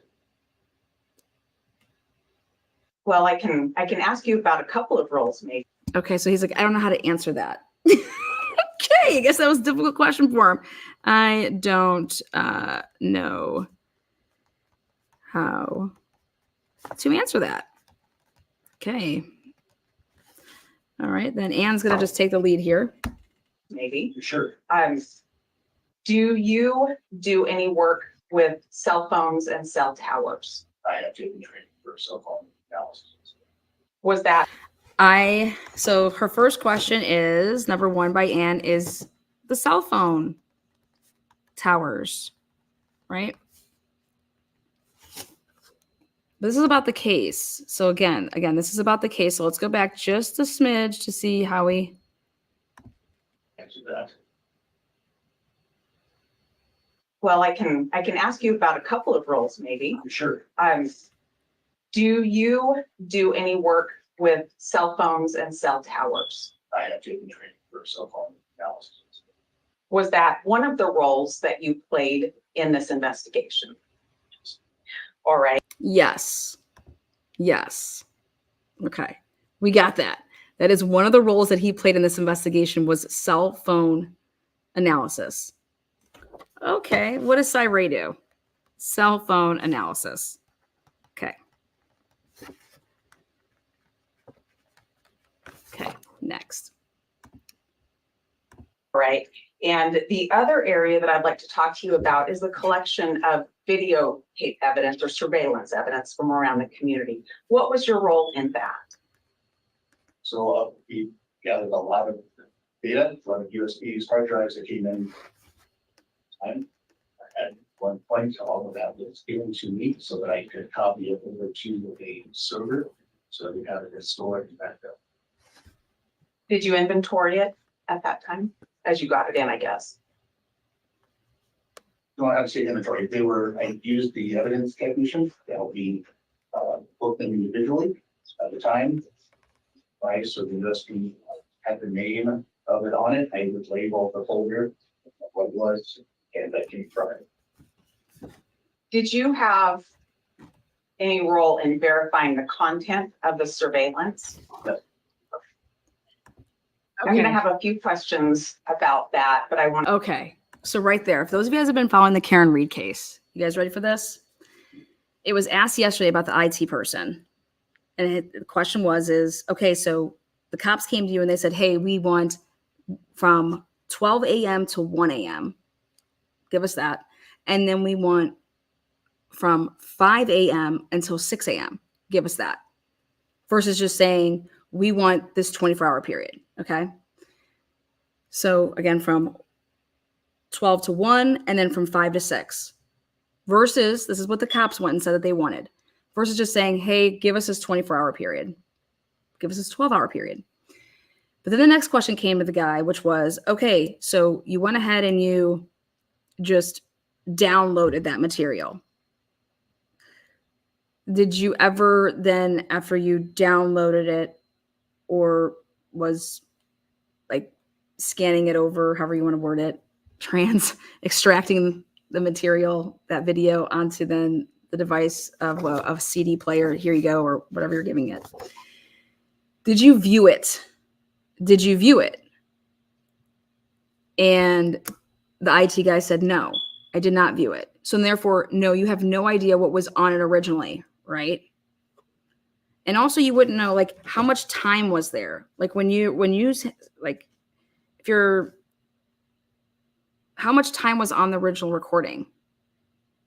Well, I can ask you about a couple of roles, maybe. Okay, so he's like, I don't know how to answer that. Okay, I guess that was a difficult question for him. I don't know how to answer that. Okay. All right, then Ann's going to just take the lead here. Maybe. Sure. Do you do any work with cell phones and cell towers? I have taken training for cell phone analysis. Was that So her first question is, number 1 by Ann, is the cell phone towers, right? This is about the case. So again, this is about the case. So let's go back just a smidge to see how we Answered that. well, I can ask you about a couple of roles, maybe. Sure. Do you do any work with cell phones and cell towers? I have taken training for cell phone analysis. Was that one of the roles that you played in this investigation? All right. Yes. Okay. We got that. That is one of the roles that he played in this investigation was cell phone analysis. Okay. What does Cyray do? Cell phone analysis. Okay. Okay. Next. Right. And the other area that I'd like to talk to you about is the collection of videotape evidence or surveillance evidence from around the community. What was your role in that? So we gathered a lot of data, a lot of USBs, hard drives that came in. At one point, all of that was given to me so that I could copy it over to a server. So we had it stored and backed up. Did you inventory it at that time as you got it in, I guess? No, I have to say inventory. I used the evidence technician to help me book them individually at the time. Right, so the USB had the name of it on it. I would label the folder, what it was, and that came from it. Did you have any role in verifying the content of the surveillance? Yes. I'm going to have a few questions about that, but I want to. Okay. So right there, if those of you guys have been following the Karen Reed case, you guys ready for this? It was asked yesterday about the IT person. And the question was, okay, so the cops came to you and they said, hey, we want from 12 a.m. to 1 a.m. Give us that. And then we want from 5 a.m. until 6 a.m. Give us that. versus just saying, we want this 24-hour period. Okay. So again, from 12 to 1 and then from 5 to 6 versus this is what the cops went and said that they wanted versus just saying, hey, give us this 24-hour period. Give us this 12-hour period. But then the next question came to the guy, which was, okay, so you went ahead and you just downloaded that material. Did you ever then, after you downloaded it or was like scanning it over, however you want to word it, extracting the material, that video onto then the device of a CD player, here you go, or whatever you're giving it. Did you view it? Did you view it? And the IT guy said, no, I did not view it. So therefore, no, you have no idea what was on it originally, right? And also you wouldn't know like how much time was there. Like when you like, if you're, how much time was on the original recording?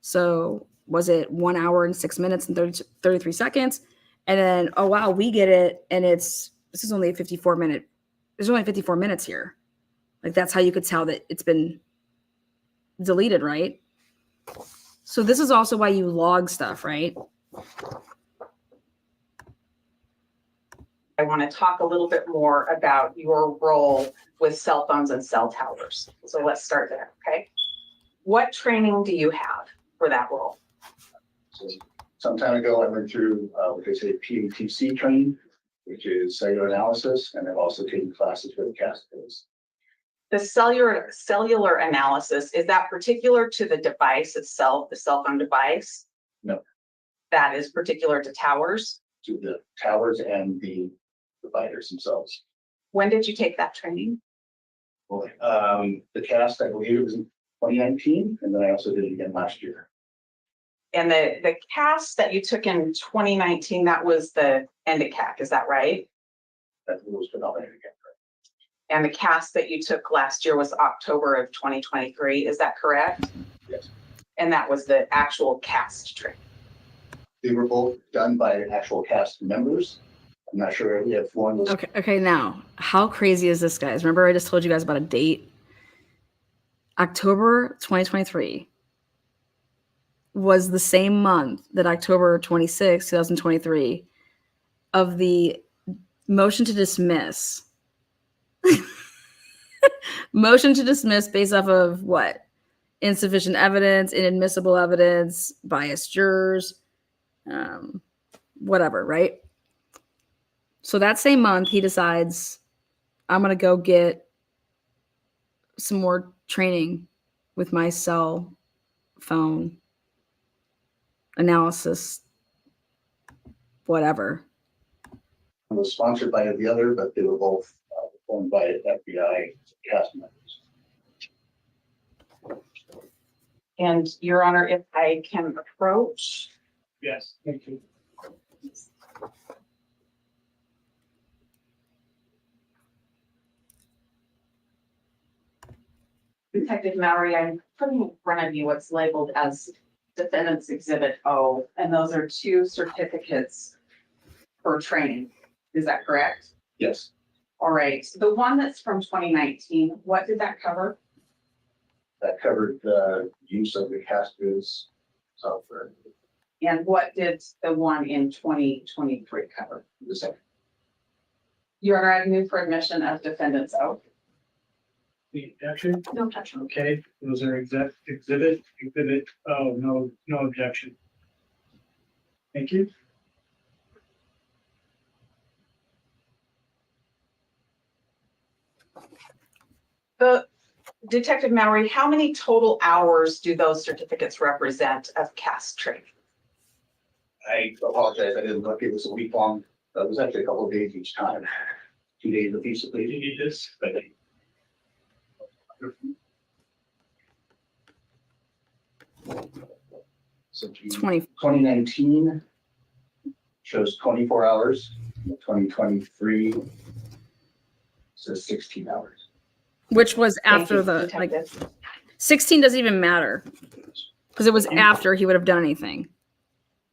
So was it 1 hour and 6 minutes and 33 seconds? And then, oh, wow, we get it. And this is only a 54 minute. There's only 54 minutes here. Like that's how you could tell that it's been deleted, right? So this is also why you log stuff, right? I want to talk a little bit more about your role with cell phones and cell towers. So let's start there, okay? What training do you have for that role? So some time ago, I went through what they say PATC training, which is cellular analysis, and I've also taken classes with CAST codes. The cellular analysis, is that particular to the device itself, the cell phone device? No. That is particular to towers? To the towers and the providers themselves. When did you take that training? Well, the CAST, I believe it was in 2019, and then I also did it again last year. And the CAST that you took in 2019, that was the ENDICAC, is that right? That was phenomenal again. And the CAST that you took last year was October of 2023, is that correct? Yes. And that was the actual CAST training? They were both done by actual CAST members. I'm not sure if one was. Okay. Now, how crazy is this, guys? Remember I just told you guys about a date? October 2023 was the same month that October 26, 2023 of the motion to dismiss. Motion to dismiss based off of what? Insufficient evidence, inadmissible evidence, biased jurors, whatever, right? So that same month, he decides, I'm going to go get some more training with my cell phone analysis, whatever. One was sponsored by the other, but they were both performed by FBI CAST members. And Your Honor, if I can approach. Yes, thank you. Detective Mowery, I'm putting in front of you what's labeled as Defendant's Exhibit O, and those are 2 certificates for training. Is that correct? Yes. All right. The one that's from 2019, what did that cover? That covered the use of the CAST codes software. And what did the one in 2023 cover? The second. Your Honor, I move for admission of Defendant's O. The objection? No objection. Okay, those are exhibit, oh, no objection. Thank you. The Detective Mowery, how many total hours do those certificates represent of CAST training? I apologize, I didn't look, it was a week long, it was actually a couple of days each time. 2 days a piece of Do you need this? but so 2019 shows 24 hours, 2023 says 16 hours. Which was Thank after you, the, like, Detective. 16 doesn't even matter because it was after he would have done anything.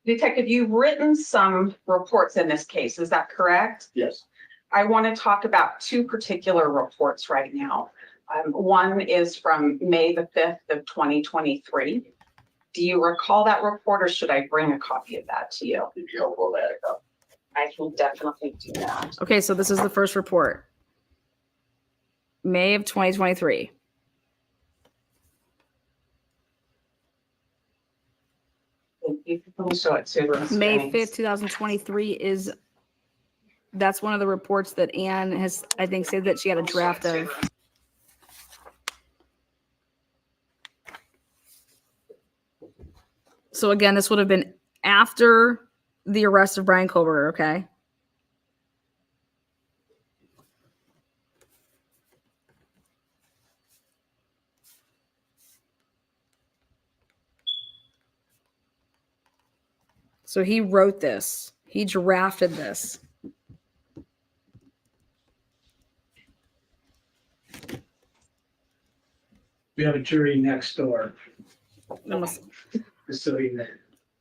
Detective, you've written some reports in this case, is that correct? Yes. I want to talk about two particular reports right now. One is from May the 5th of 2023. Do you recall that report, or should I bring a copy of that to you? It'd be helpful to add a copy. I can definitely do that. Okay, so this is the first report. May of 2023. Let me show it to Ms. May Jennings. 5th, 2023 that's one of the reports that Anne has, I think, said that she had a draft of. So again, this would have been after the arrest of Bryan Kohberger, okay? So he wrote this. He drafted this. We have a jury next door, Almost. just so you know,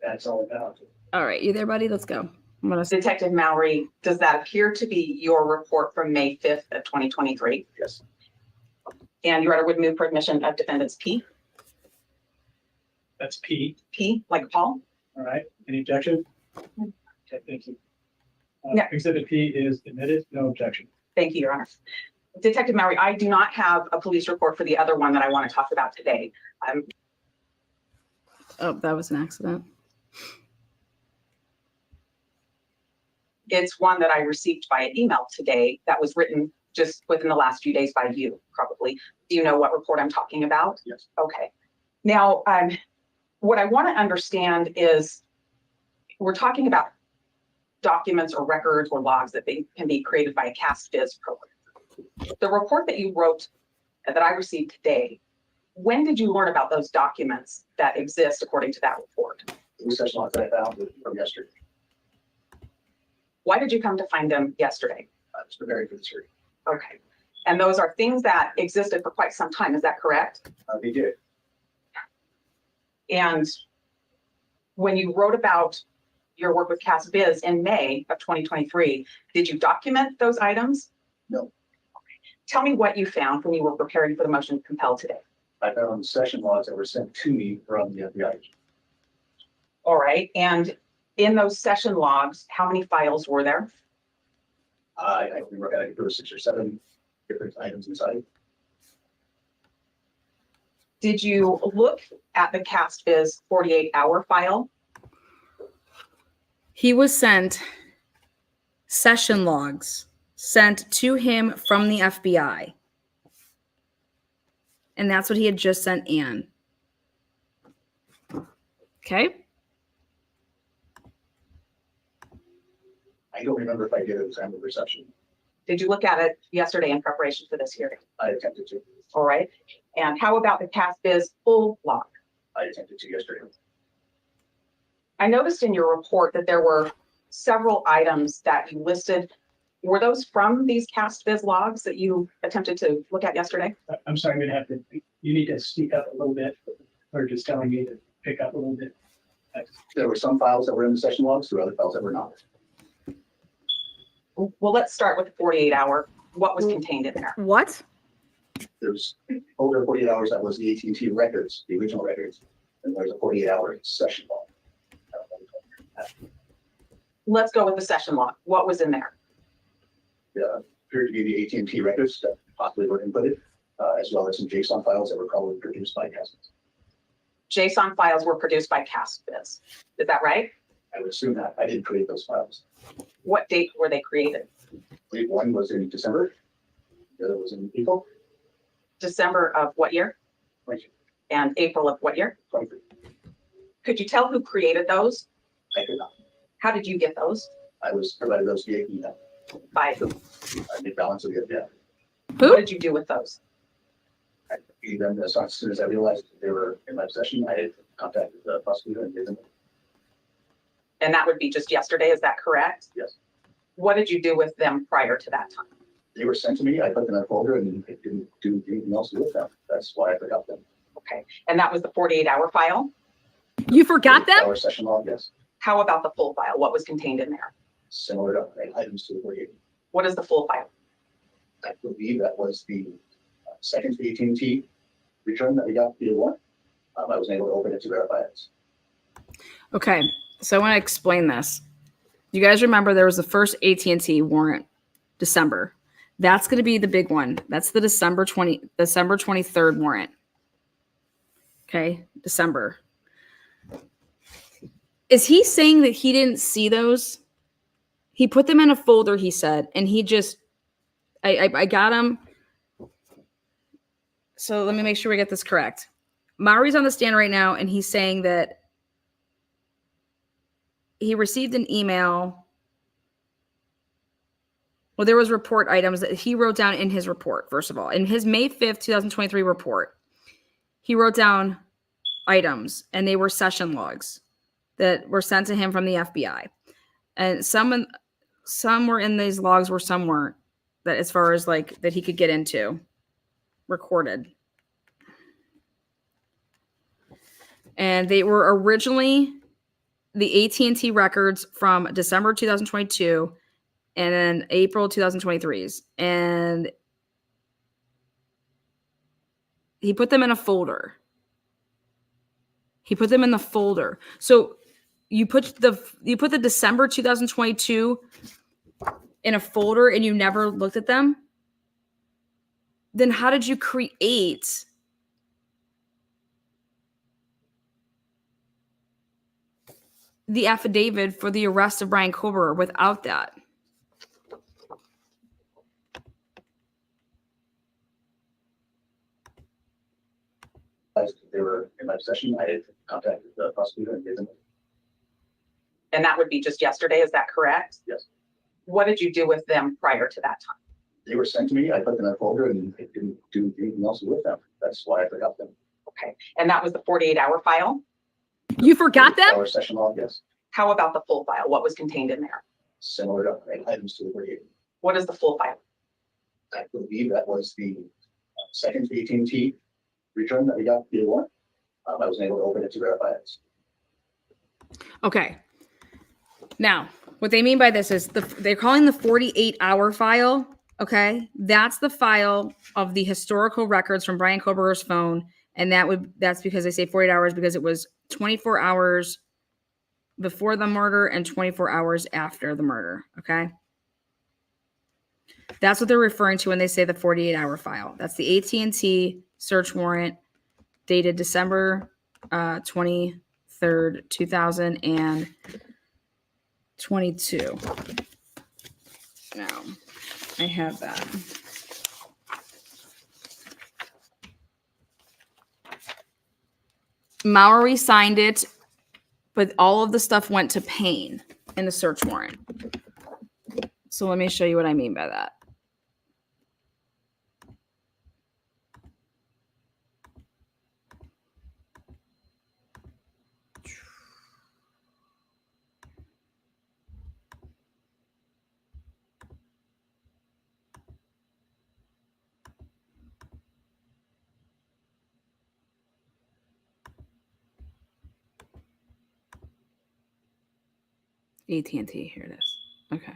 that's all about. All right, you there, buddy? Let's go. I'm gonna. Detective Mowery, does that appear to be your report from May 5th of 2023? Yes. And your honor would move for admission of defendants P, That's P, like Paul? all right, any objection? Okay, thank you. Yeah. Exhibit P is admitted, no objection. Thank you, Your Honor. Detective Mowery, I do not have a police report for the other one that I want to talk about today. Oh, that was an accident. It's one that I received via email today that was written just within the last few days by you, probably. Do you know what report I'm talking about? Yes. Okay. Now, what I want to understand is we're talking about documents or records or logs that can be created by a CAST-BIZ program. The report that you wrote that I received today, when did you learn about those documents that exist according to that report? The session log that I found from yesterday. Why did you come to find them yesterday? I was preparing for this hearing. Okay. And those are things that existed for quite some time, is that correct? They did. And when you wrote about your work with CAST-BIZ in May of 2023, did you document those items? No. Tell me what you found when you were preparing for the motion to compel today. I found session logs that were sent to me from the FBI. All right. And in those session logs, how many files were there? I remember there were 6 or 7 different items inside. Did you look at the CAST-BIZ 48-hour file? He was sent session logs sent to him from the FBI. And that's what he had just sent Anne. Okay. I don't remember if I did at the time of reception. Did you look at it yesterday in preparation for this hearing? I attempted to. All right. And how about the CAST-BIZ full log? I attempted to yesterday. I noticed in your report that there were several items that you listed. Were those from these CAST-BIZ logs that you attempted to look at yesterday? I'm sorry, I'm gonna have to, you need to speak up a little bit, or just telling me to pick up a little bit. There were some files that were in the session logs, there were other files that were not. Well, let's start with the 48-hour. What was contained in there? What? There's over 48 hours, that was the AT&T records, the original records, and there's a 48-hour session log. Let's go with the session log. What was in there? Appeared to be the AT&T records that possibly were inputted, as well as some JSON files that were probably produced by CAST. JSON files were produced by CAST-BIZ. Is that right? I would assume that. I didn't create those files. What date were they created? I believe one was in December, the other was in April. December of what year? 20, And April of what year? 23. Could you tell who created those? I could not. How did you get those? I was provided those via email. By who? I made balance of the FBI. What Who? did you do with those? I gave them as soon as I realized they were in my possession. I had contacted the prosecutor and gave them. And that would be just yesterday, is that correct? Yes. What did you do with them prior to that time? They were sent to me. I put them in a folder and I didn't do anything else with them. That's why I forgot them. Okay. And that was the 48-hour file? You forgot them? Our session log, yes. How about the full file? What was contained in there? Similar to items to the 48. What is the full file? I believe that was the second AT&T return that we got via warrant. I was able to open it to verify it. Okay, so I want to explain this. You guys remember there was the first AT&T warrant, December. That's going to be the big one. That's the December 23rd warrant. Okay, December. Is he saying that he didn't see those? He put them in a folder, he said, and he just, I got him. So let me make sure we get this correct. Mowery's on the stand right now, and he's saying that he received an email. Well, there was report items that he wrote down in his report, first of all. In his May 5th, 2023 report, he wrote down items, and they were session logs that were sent to him from the FBI. And some were in these logs where some weren't, that as far as like that he could get into, recorded. And they were originally the AT&T records from December 2022 and then April 2023's. And he put them in a folder. He put them in the folder. So you put the December 2022 in a folder and you never looked at them? Then how did you create the affidavit for the arrest of Bryan Kohberger without that? They were in my possession. I had contacted the prosecutor and given them. And that would be just yesterday, is that correct? Yes. What did you do with them prior to that time? They were sent to me. I put them in a folder and I didn't do anything else with them. That's why I forgot them. Okay. And that was the 48-hour file? You forgot them? Our session log, yes. How about the full file? What was contained in there? Similar to items to the 48. What is the full file? I believe that was the second AT&T return that we got via warrant. I was able to open it to verify it. Okay. Now, what they mean by this is they're calling the 48-hour file. Okay. That's the file of the historical records from Bryan Kohberger's phone. And that's because they say 48 hours because it was 24 hours before the murder and 24 hours after the murder. Okay. That's what they're referring to when they say the 48-hour file. That's the AT&T search warrant dated December 23rd, 2022. Now, I have that. Mowery signed it, but all of the stuff went to Payne in the search warrant. So let me show you what I mean by that. AT&T, here it is. Okay.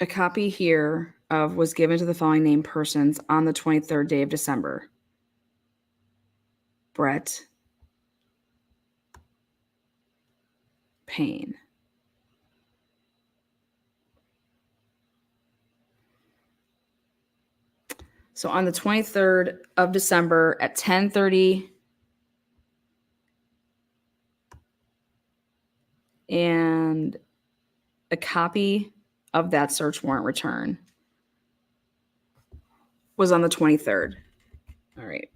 A copy here of was given to the following named persons on the 23rd day of December. Brett Payne. So on the 23rd of December at 10:30 and a copy of that search warrant return was on the 23rd. All right.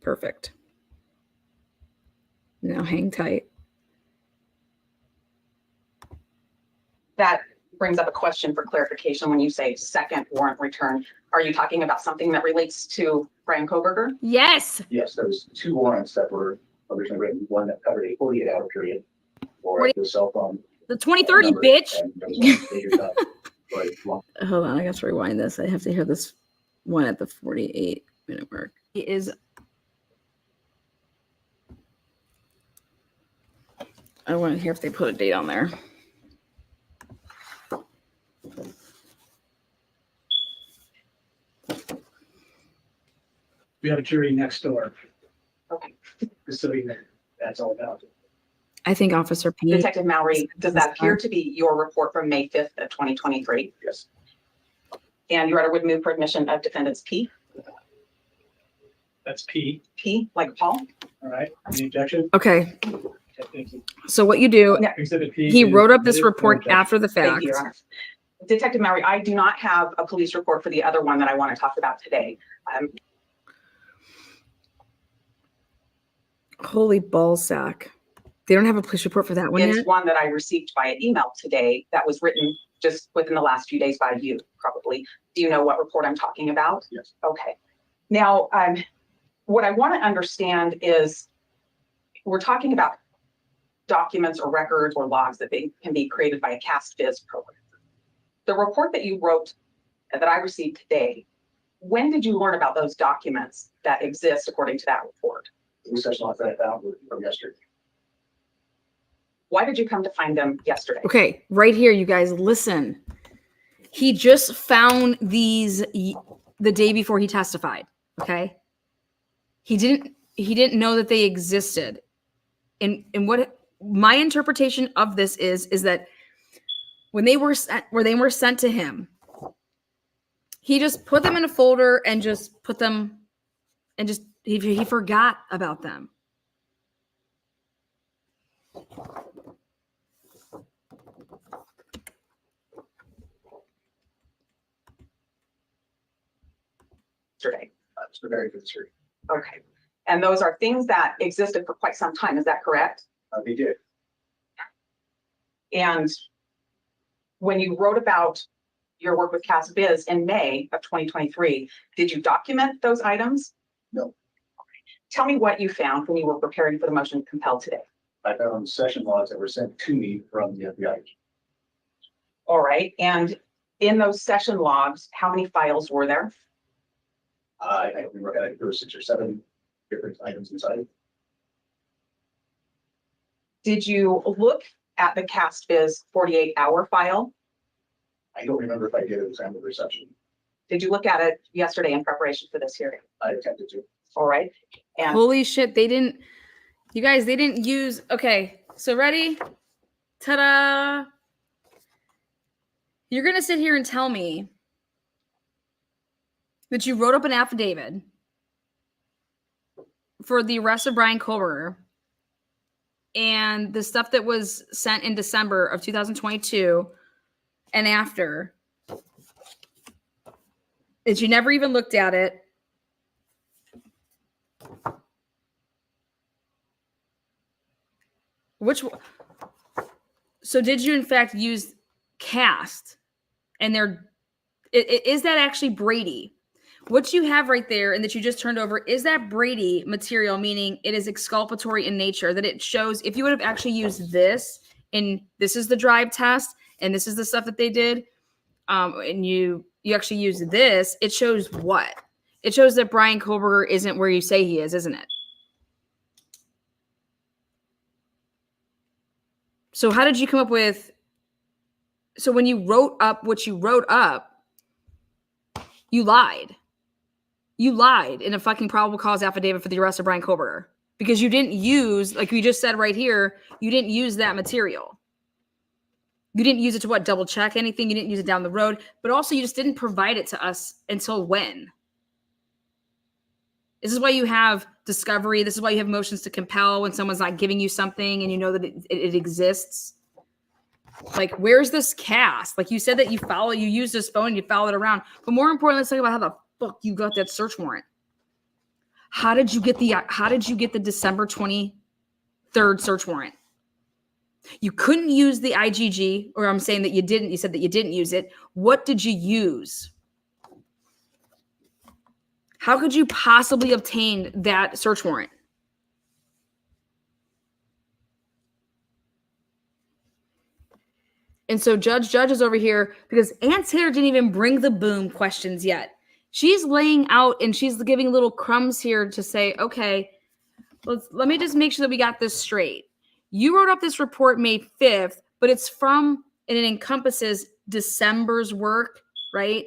Perfect. Now hang tight. That brings up a question for clarification. When you say second warrant return, are you talking about something that relates to Bryan Kohberger? Yes. Yes, there was two warrants that were originally written. One that covered a 48-hour period for the cell phone. The 2030, bitch. And there was one later done. Hold on, I got to rewind this. I have to hear this one at the 48-minute mark. He is. I want to hear if they put a date on there. We have a jury next door. Okay. Just so you know, that's all about it. I think Officer P. Detective Mowery, does that appear to be your report from May 5th of 2023? Yes. And your honor would move for admission of defendants P? That's P. P, like Paul? All right. Any objection? Okay, Okay, thank you. so what you do, Yeah. Exhibit P. he is wrote up this admitted. No report objection. after the Thank fact. you, Your Honor. Detective Mowery, I do not have a police report for the other one that I want to talk about today. Holy ballsack. They don't have a police report for that one It's yet? one that I received via email today that was written just within the last few days by you, probably. Do you know what report I'm talking about? Yes. Okay. Now, what I want to understand is we're talking about documents or records or logs that can be created by a CAST-VIZ program. The report that you wrote that I received today, when did you learn about those documents that exist according to that report? The session logs that I found were from yesterday. Why did you come to find them yesterday? Okay, right here, you guys, listen. He just found these the day before he testified, okay? He didn't know that they existed. And what my interpretation of this is that when they were sent to him, he just put them in a folder and just put them and just he forgot about them. Yesterday. It's a very good series. Okay. And those are things that existed for quite some time. Is that correct? They did. And when you wrote about your work with CAST-VIZ in May of 2023, did you document those items? No. Tell me what you found when you were preparing for the motion to compel today. I found session logs that were sent to me from the FBI. All right. And in those session logs, how many files were there? I remember there were 6 or 7 different items inside. Did you look at the CAST-VIZ 48-hour file? I don't remember if I did at the time of reception. Did you look at it yesterday in preparation for this hearing? I attempted to. All right. And Holy shit, they didn't use, okay, so ready? Ta-da! You're gonna sit here and tell me that you wrote up an affidavit for the arrest of Bryan Kohberger and the stuff that was sent in December of 2022 and after, that you never even looked at it. So did you in fact use CAST? And is that actually Brady? What you have right there and that you just turned over, is that Brady material, meaning it is exculpatory in nature, that it shows if you would have actually used this, and this is the drive test, and this is the stuff that they did, and you actually use this, it shows what? It shows that Bryan Kohberger isn't where you say he is, isn't it? So how did you come up with, so when you wrote up what you wrote up, you lied. You lied in a fucking probable cause affidavit for the arrest of Bryan Kohberger because you didn't use, like we just said right here, you didn't use that material. You didn't use it to double check anything. You didn't use it down the road, but also you just didn't provide it to us until when? This is why you have discovery. This is why you have motions to compel when someone's not giving you something and you know that it exists. Like, where's this CAST? Like you said that you used this phone and you follow it around. But more importantly, let's talk about how the fuck you got that search warrant. How did you get the December 23rd search warrant? You couldn't use the IGG, or I'm saying that you didn't. You said that you didn't use it. What did you use? How could you possibly obtain that search warrant? And so Judge is over here because Ann Taylor didn't even bring the boom questions yet. She's laying out and she's giving little crumbs here to say, okay, let me just make sure that we got this straight. You wrote up this report May 5th, but it's from, and it encompasses December's work, right?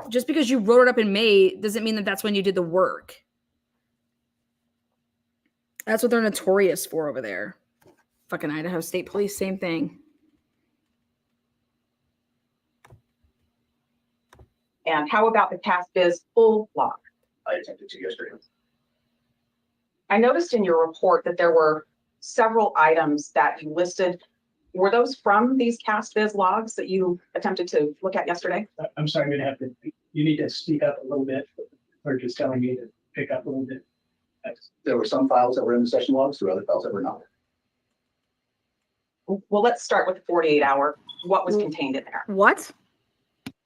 Just because you wrote it up in May doesn't mean that that's when you did the work. That's what they're notorious for over there. Fucking Idaho State Police, same thing. And how about the CASBIZ full log? I attempted to yesterday. I noticed in your report that there were several items that you listed. Were those from these CASBIZ logs that you attempted to look at yesterday? I'm sorry, I'm gonna have to, you need to speak up a little bit, or just telling me to pick up a little bit. There were some files that were in the session logs, there were other files that were not. Well, let's start with the 48-hour. What was contained in there? What?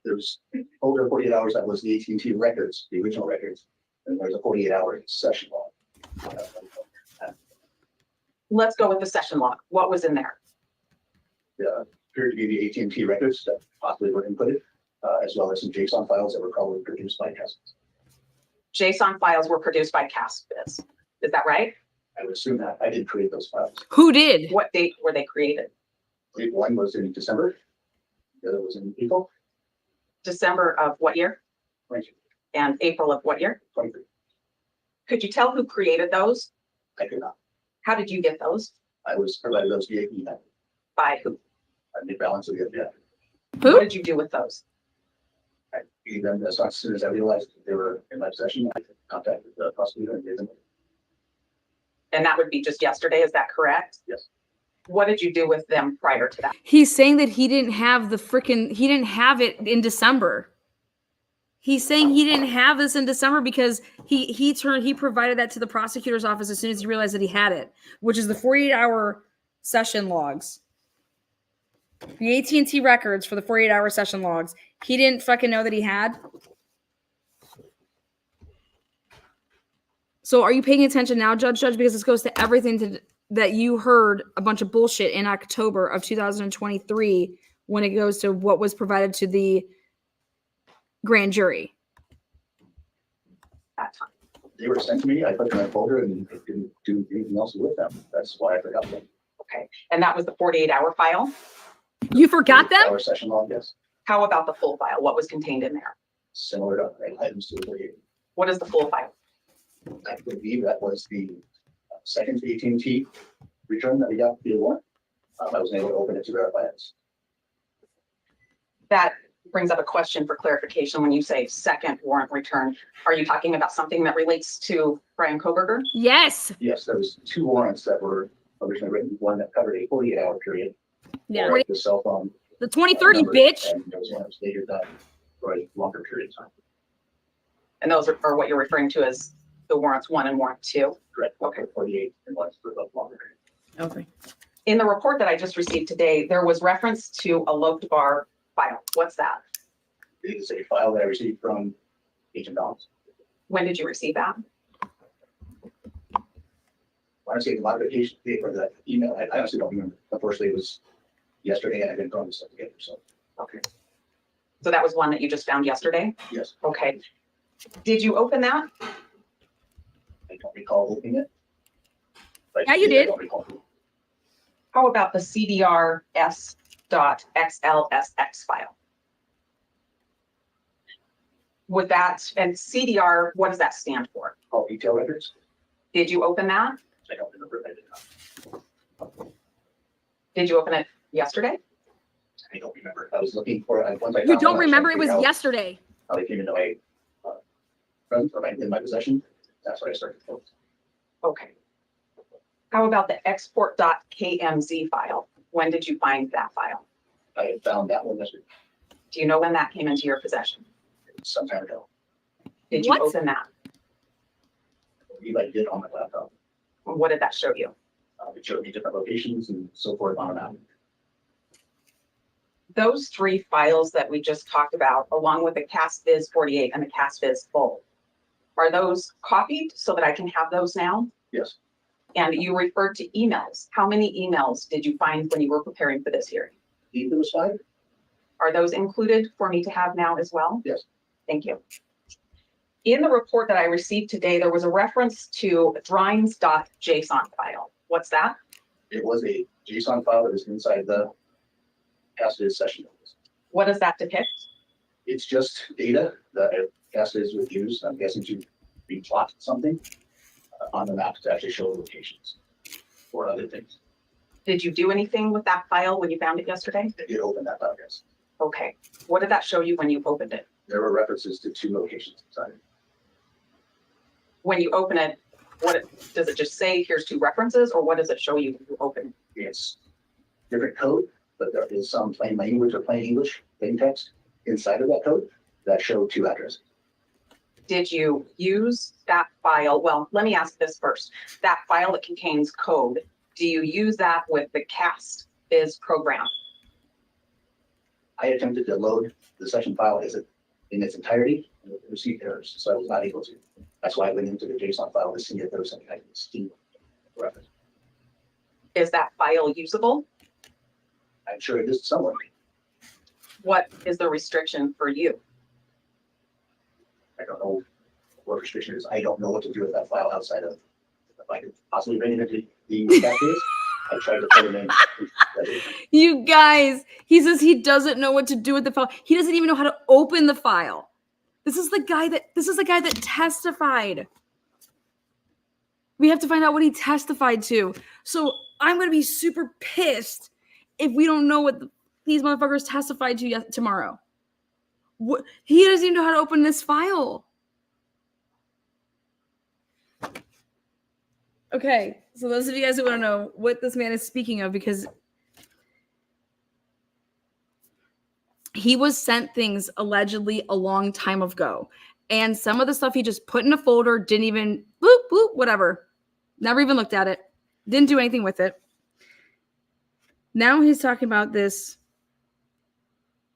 There's over 48 hours, that was the AT&T records, the original records, and there's a 48-hour session log. Let's go with the session log. What was in there? Appeared to be the AT&T records that possibly were inputted, as well as some JSON files that were probably produced by CASBIZ. JSON files were produced by CASBIZ. Is that right? I would assume that I did create those files. Who did? What date were they created? I believe one was in December, the other was in April, December of what year? 22, And April of what year? 23. Could you tell who created those? I could not. How did you get those? I was provided those via email. By who? I made balance of the other. What did you do with those? I gave them as soon as I realized they were in my possession. I contacted the prosecutor and gave them. And that would be just yesterday, is that correct? Yes. What did you do with them prior to that? He's saying that he didn't have he didn't have it in December. He's saying he didn't have this in December because he provided that to the prosecutor's office as soon as he realized that he had it, which is the 48-hour session logs. The AT&T records for the 48-hour session logs. He didn't fucking know that he had. So are you paying attention now, Judge? Because this goes to everything that you heard a bunch of bullshit in October of 2023 when it goes to what was provided to the grand jury. That time. They were sent to me. I put them in a folder and I didn't do anything else with them. That's why I forgot them. Okay. And that was the 48-hour file? You forgot them? Our session log, yes. How about the full file? What was contained in there? Similar to items to the 48. What is the full file? I believe that was the second AT&T return that we got via warrant. I was able to open it to verify it. That brings up a question for clarification. When you say second warrant return, are you talking about something that relates to Bryan Kohberger? Yes. Yes, there was two warrants that were originally written, one that covered a 48-hour period. Yeah. For the cell phone. The 2030, number, bitch. And there was one that was later done for a longer period of time. And those are what you're referring to as the warrants 1 and warrant 2? Correct. Okay. 48 and one for a longer period. Okay. In the report that I just received today, there was reference to a loped bar file. What's that? It's a file that I received from Agent Downs. When did you receive that? I want to say the modification date for the email. I honestly don't remember. Unfortunately, it was yesterday and I didn't throw this stuff together. So, Okay. So that was one that you just found yesterday? yes, Okay. Did you open that? I don't recall opening it. But Yeah, you I did. don't recall. How about the CDR.S.XLSX file? Would that, and CDR, what does that stand for? All detail records. Did you open that? I don't remember if I did not. Did you open it yesterday? I don't remember. I was looking for it. Once I You found don't one, I was remember? It trying to was figure out yesterday. how they came into my presence or in my possession. That's what I started. Okay. How about the export.kmz file? When did you find that file? I had found that one yesterday, Do you know when that came into your possession? some time ago. Did you What? open that? I believe I did on my laptop. What did that show you? It showed me different locations and so forth on a map. Those 3 files that we just talked about, along with the CASBIZ 48 and the CASBIZ full, are those copied so that I can have those now? Yes, And you referred to emails. How many emails did you find when you were preparing for this hearing? I believe there was 5. Are those included for me to have now as well? Yes. Thank you. In the report that I received today, there was a reference to drawings.json file. What's that? It was a JSON file that was inside the Casta's session notes. What does that depict? It's just data that Casta would use, I'm guessing, to replot something on the map to actually show locations or other things. Did you do anything with that file when you found it yesterday? It did open that file, yes. Okay. What did that show you when you opened it? There were references to 2 locations inside it. When you open it, does it just say here's 2 references, or what does it show you when you open it? It's different code, but there is some plain language or plain English, plain text inside of that code that show 2 addresses. Did you use that file? Well, let me ask this first. That file that contains code, do you use that with the CastBiz program? I attempted to load the session file in its entirety and it received errors, so I was not able to. That's why I went into the JSON file to see if there was something I could steal reference. Is that file usable? I'm sure it is somewhere. What is the restriction for you? I don't know what restriction is. I don't know what to do with that file outside of if I could possibly bring it into the database. I tried to put it in. You guys, he says he doesn't know what to do with the file. He doesn't even know how to open the file. This is the guy that testified. We have to find out what he testified to. So I'm going to be super pissed if we don't know what these motherfuckers testified to tomorrow. He doesn't even know how to open this file. Okay, so those of you guys who want to know what this man is speaking of, because he was sent things allegedly a long time ago. And some of the stuff he just put in a folder, didn't even, boop, boop, whatever. Never even looked at it. Didn't do anything with it. Now he's talking about this,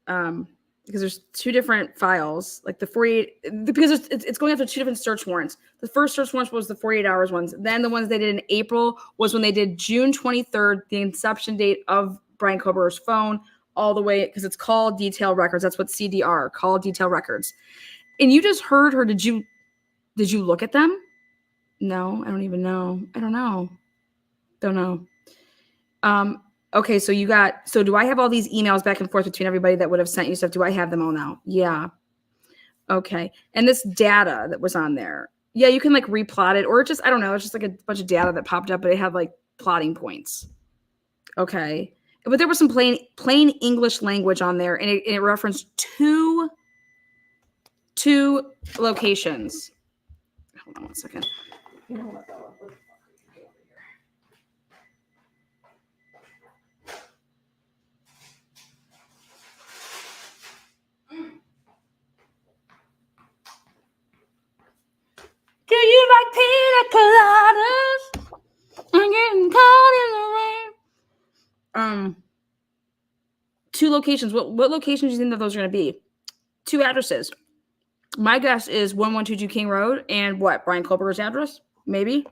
because there's 2 different files, like the 48, because it's going after 2 different search warrants. The first search warrant was the 48 hours ones. Then the ones they did in April was when they did June 23rd, the inception date of Bryan Kohberger's phone, all the way, because it's called detail records. That's what CDR, called detail records. And you just heard her. Did you look at them? No, I don't even know. I don't know. Don't know. Okay, so do I have all these emails back and forth between everybody that would have sent you stuff? Do I have them all now? Yeah. Okay. And this data that was on there. Yeah, you can like replot it, or just, I don't know, it's just like a bunch of data that popped up, but it had like plotting points. Okay. But there was some plain English language on there, and it referenced two locations. Hold on one second. Do you like pina coladas? I'm getting caught in the rain. 2 locations. What locations do you think that those are going to be? 2 addresses. My guess is 1122 King Road and what? Bryan Kohberger's address? Maybe.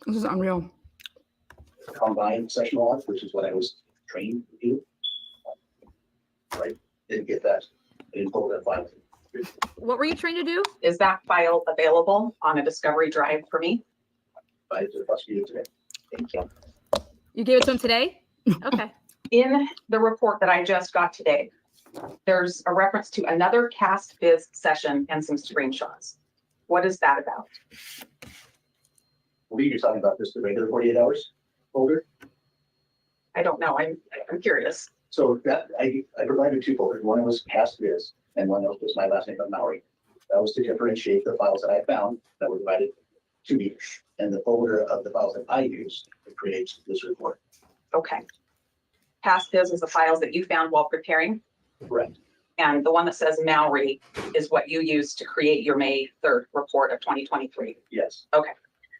This is unreal. Combined session logs, which is what I was trained to do. Right? Didn't get that. I didn't pull that file. What were you trying to do? Is that file available on a discovery drive for me? I to the prosecutor today. Thank you. You gave it to him today? Okay. In the report that I just got today, there's a reference to another CastBiz session and some screenshots. What is that about? I believe you're talking about just the regular 48 hours folder. I don't know. I'm curious. So that I provided 2 folders. One was CastBiz, and one was my last name of Mowery. That was to differentiate the files that I found that were provided to me, and the folder of the files that I used to create this report. Okay. CastBiz is the files that you found while preparing, Correct. and the one that says Mowery is what you used to create your May 3rd report of 2023. Yes. Okay.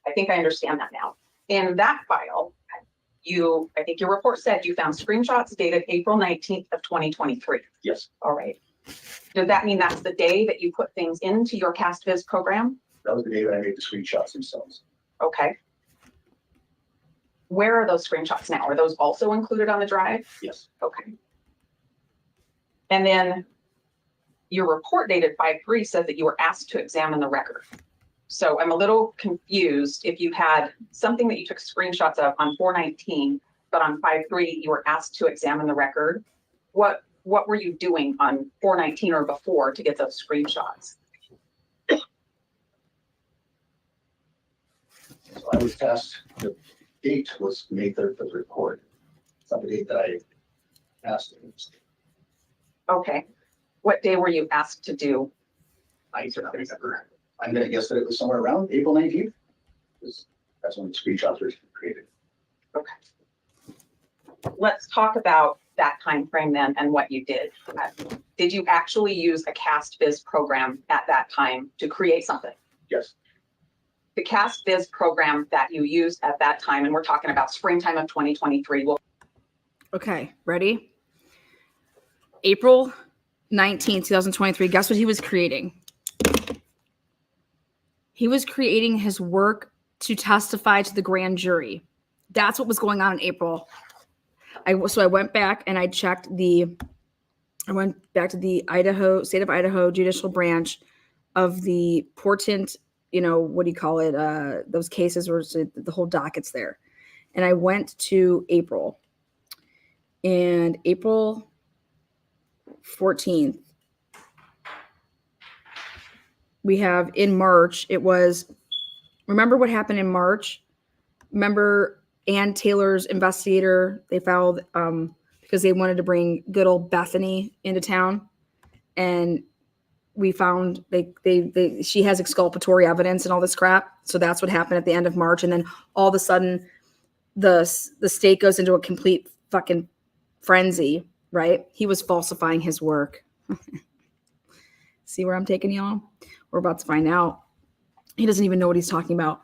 I think I understand that now. In that file, I think your report said you found screenshots dated April 19th of 2023. Yes. All right. Does that mean that's the day that you put things into your CastBiz program? That was the day that I made the screenshots themselves. Okay. Where are those screenshots now? Are those also included on the drive? Yes. Okay. And then your report dated 5/3 says that you were asked to examine the record. So I'm a little confused if you had something that you took screenshots of on 4/19, but on 5/3 you were asked to examine the record. What were you doing on 4/19 or before to get those screenshots? So I was tasked, the date was May 3rd for the report. It's not the date that I asked him. Okay. What day were you asked to do? I do not remember. I'm gonna guess that it was somewhere around April 19th. That's when the screenshots were created. Okay. Let's talk about that time frame then and what you did. Did you actually use a CastViz program at that time to create something? Yes. The CastViz program that you used at that time, and we're talking about springtime of 2023. Well, Okay, ready? April 19th, 2023. Guess what he was creating? He was creating his work to testify to the grand jury. That's what was going on in April. So I went back and I checked I went back to the state of Idaho judicial branch of the portent, what do you call it? Those cases where the whole docket's there. And I went to April. And April 14th, we have in March, remember what happened in March? Remember Ann Taylor's investigator, they filed because they wanted to bring good old Bethany into town. And we found she has exculpatory evidence and all this crap. So that's what happened at the end of March. And then all of a sudden the state goes into a complete fucking frenzy, right? He was falsifying his work. See where I'm taking y'all? We're about to find out. He doesn't even know what he's talking about.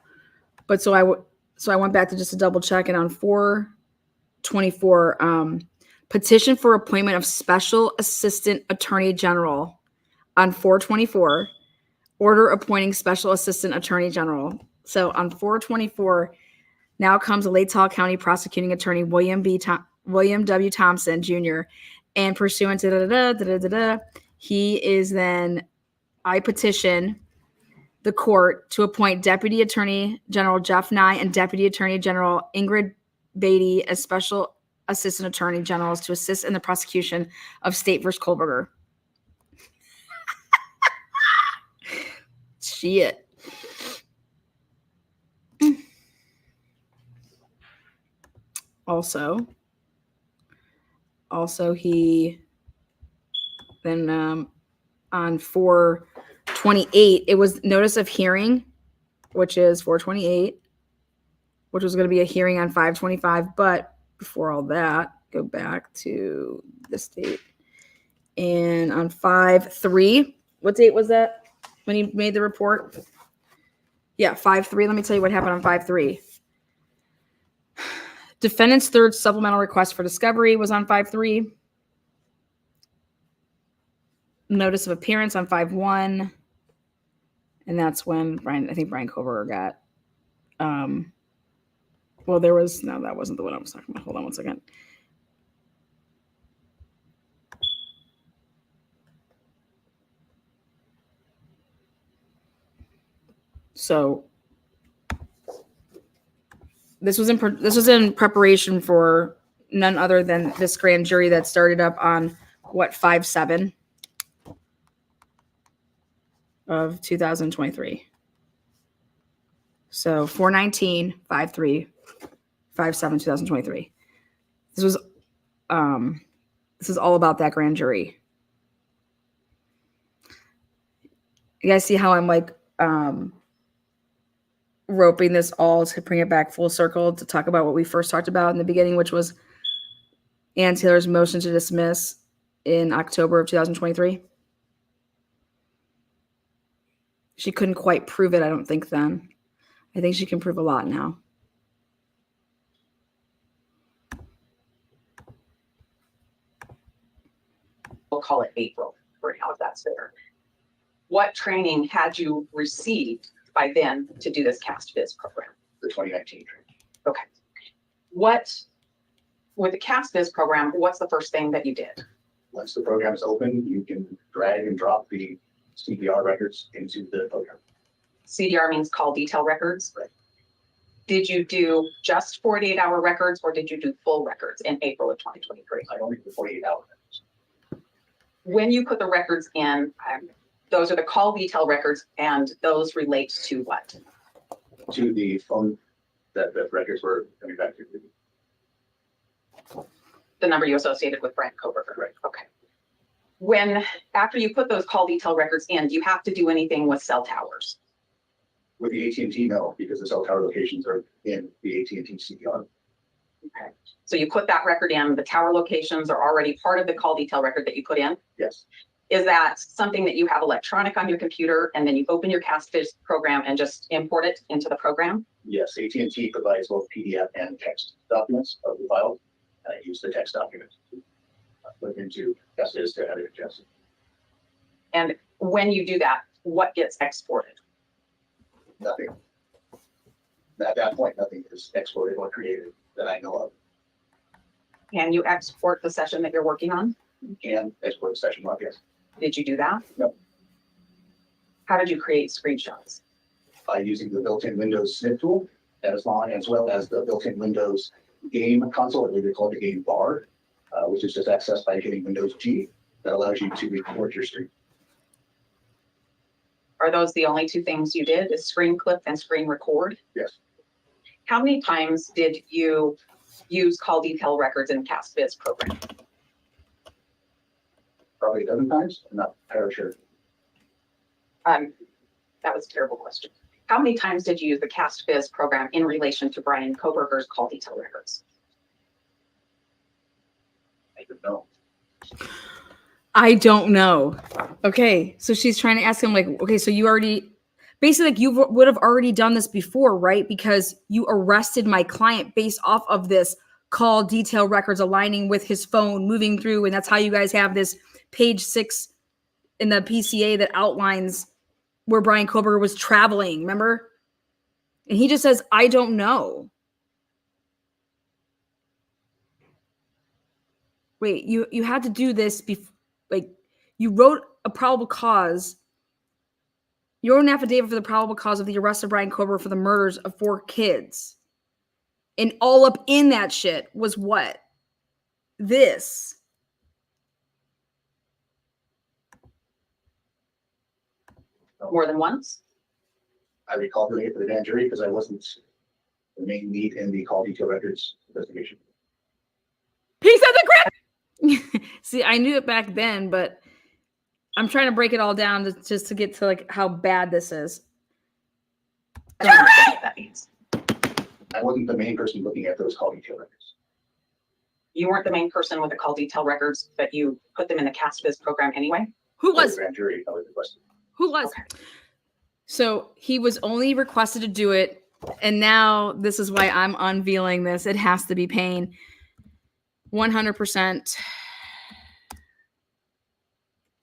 But so I went back to just to double check, and on 4/24, petition for appointment of special assistant attorney general. On 4/24, order appointing special assistant attorney general. So on 4/24, now comes a Latah County prosecuting attorney William W. Thompson Jr. and pursuant to he is then, I petition the court to appoint Deputy Attorney General Jeff Nye and Deputy Attorney General Ingrid Beatty as special assistant attorney generals to assist in the prosecution of State versus Kohberger. Shit. Also he then on 4/28, it was notice of hearing, which is 4/28, which was going to be a hearing on 5/25. But before all that, go back to this date. And on 5/3, what date was that when he made the report? Yeah, 5/3. Let me tell you what happened on 5/3. Defendant's third supplemental request for discovery was on 5/3. Notice of appearance on 5/1. And that's when Bryan Kohberger got, that wasn't the one I was talking about. Hold on one second. So this was in preparation for none other than this grand jury that started up on 5/7 of 2023. So 4/19, 5/3, 5/7, 2023. This is all about that grand jury. You guys see how I'm like roping this all to bring it back full circle to talk about what we first talked about in the beginning, which was Ann Taylor's motion to dismiss in October of 2023. She couldn't quite prove it, I don't think, then. I think she can prove a lot now. we'll call it April for now, if that's fair. What training had you received by then to do this CastViz program? The 2019 training. Okay. With the CastBiz program, what's the first thing that you did? Once the program is open, you can drag and drop the CDR records into the program. CDR means call detail records. Right. Did you do just 48-hour records or did you do full records in April of 2023? I only do 48 hours. When you put the records in, those are the call detail records, and those relate to what? To the phone that the records were coming back to. The number you associated with Bryan Kohberger. Right. Okay. After you put those call detail records in, do you have to do anything with cell towers? With the AT&T, no, because the cell tower locations are in the AT&T CDR. Okay. So you put that record in, the tower locations are already part of the call detail record that you put in? Yes. Is that something that you have electronic on your computer and then you open your CastBiz program and just import it into the program? Yes, AT&T provides both PDF and text documents of the file. And I use the text documents to put into CastBiz to edit adjust. And when you do that, what gets exported? Nothing. At that point, nothing is exported or created that I know of. Can you export the session that you're working on? And export session log, yes. Did you do that? No. How did you create screenshots? By using the built-in Windows snip tool, as well as the built-in Windows game console, I believe they call it the game bar, which is just accessed by hitting Windows G. That allows you to record your screen. Are those the only two things you did, is screen clip and screen record? Yes. How many times did you use call detail records in the CastBiz program? Probably a dozen times. I'm not entirely sure. That was a terrible question. How many times did you use the CastBiz program in relation to Bryan Kohberger's call detail records? I don't know. I don't know. Okay, so she's trying to ask him like, okay, so you already, basically like you would have already done this before, right? Because you arrested my client based off of this call detail records aligning with his phone, moving through, and that's how you guys have this page 6 in the PCA that outlines where Bryan Kohberger was traveling, remember? And he just says, I don't know. Wait, you had to do this before, like you wrote a probable cause. You wrote an affidavit for the probable cause of the arrest of Bryan Kohberger for the murders of 4 kids. And all up in that shit was what? This. More than once? I recall doing it for the grand jury because I wasn't the main lead in the call detail records investigation. He said the grand. See, I knew it back then, but I'm trying to break it all down just to get to like how bad this is. I don't understand what that means. I wasn't the main person looking at those call detail records. You weren't the main person with the call detail records, but you put them in the CastBiz program anyway? Who was? The grand jury probably requested. Who was? Okay. So he was only requested to do it. And now this is why I'm unveiling this. It has to be Payne. 100%.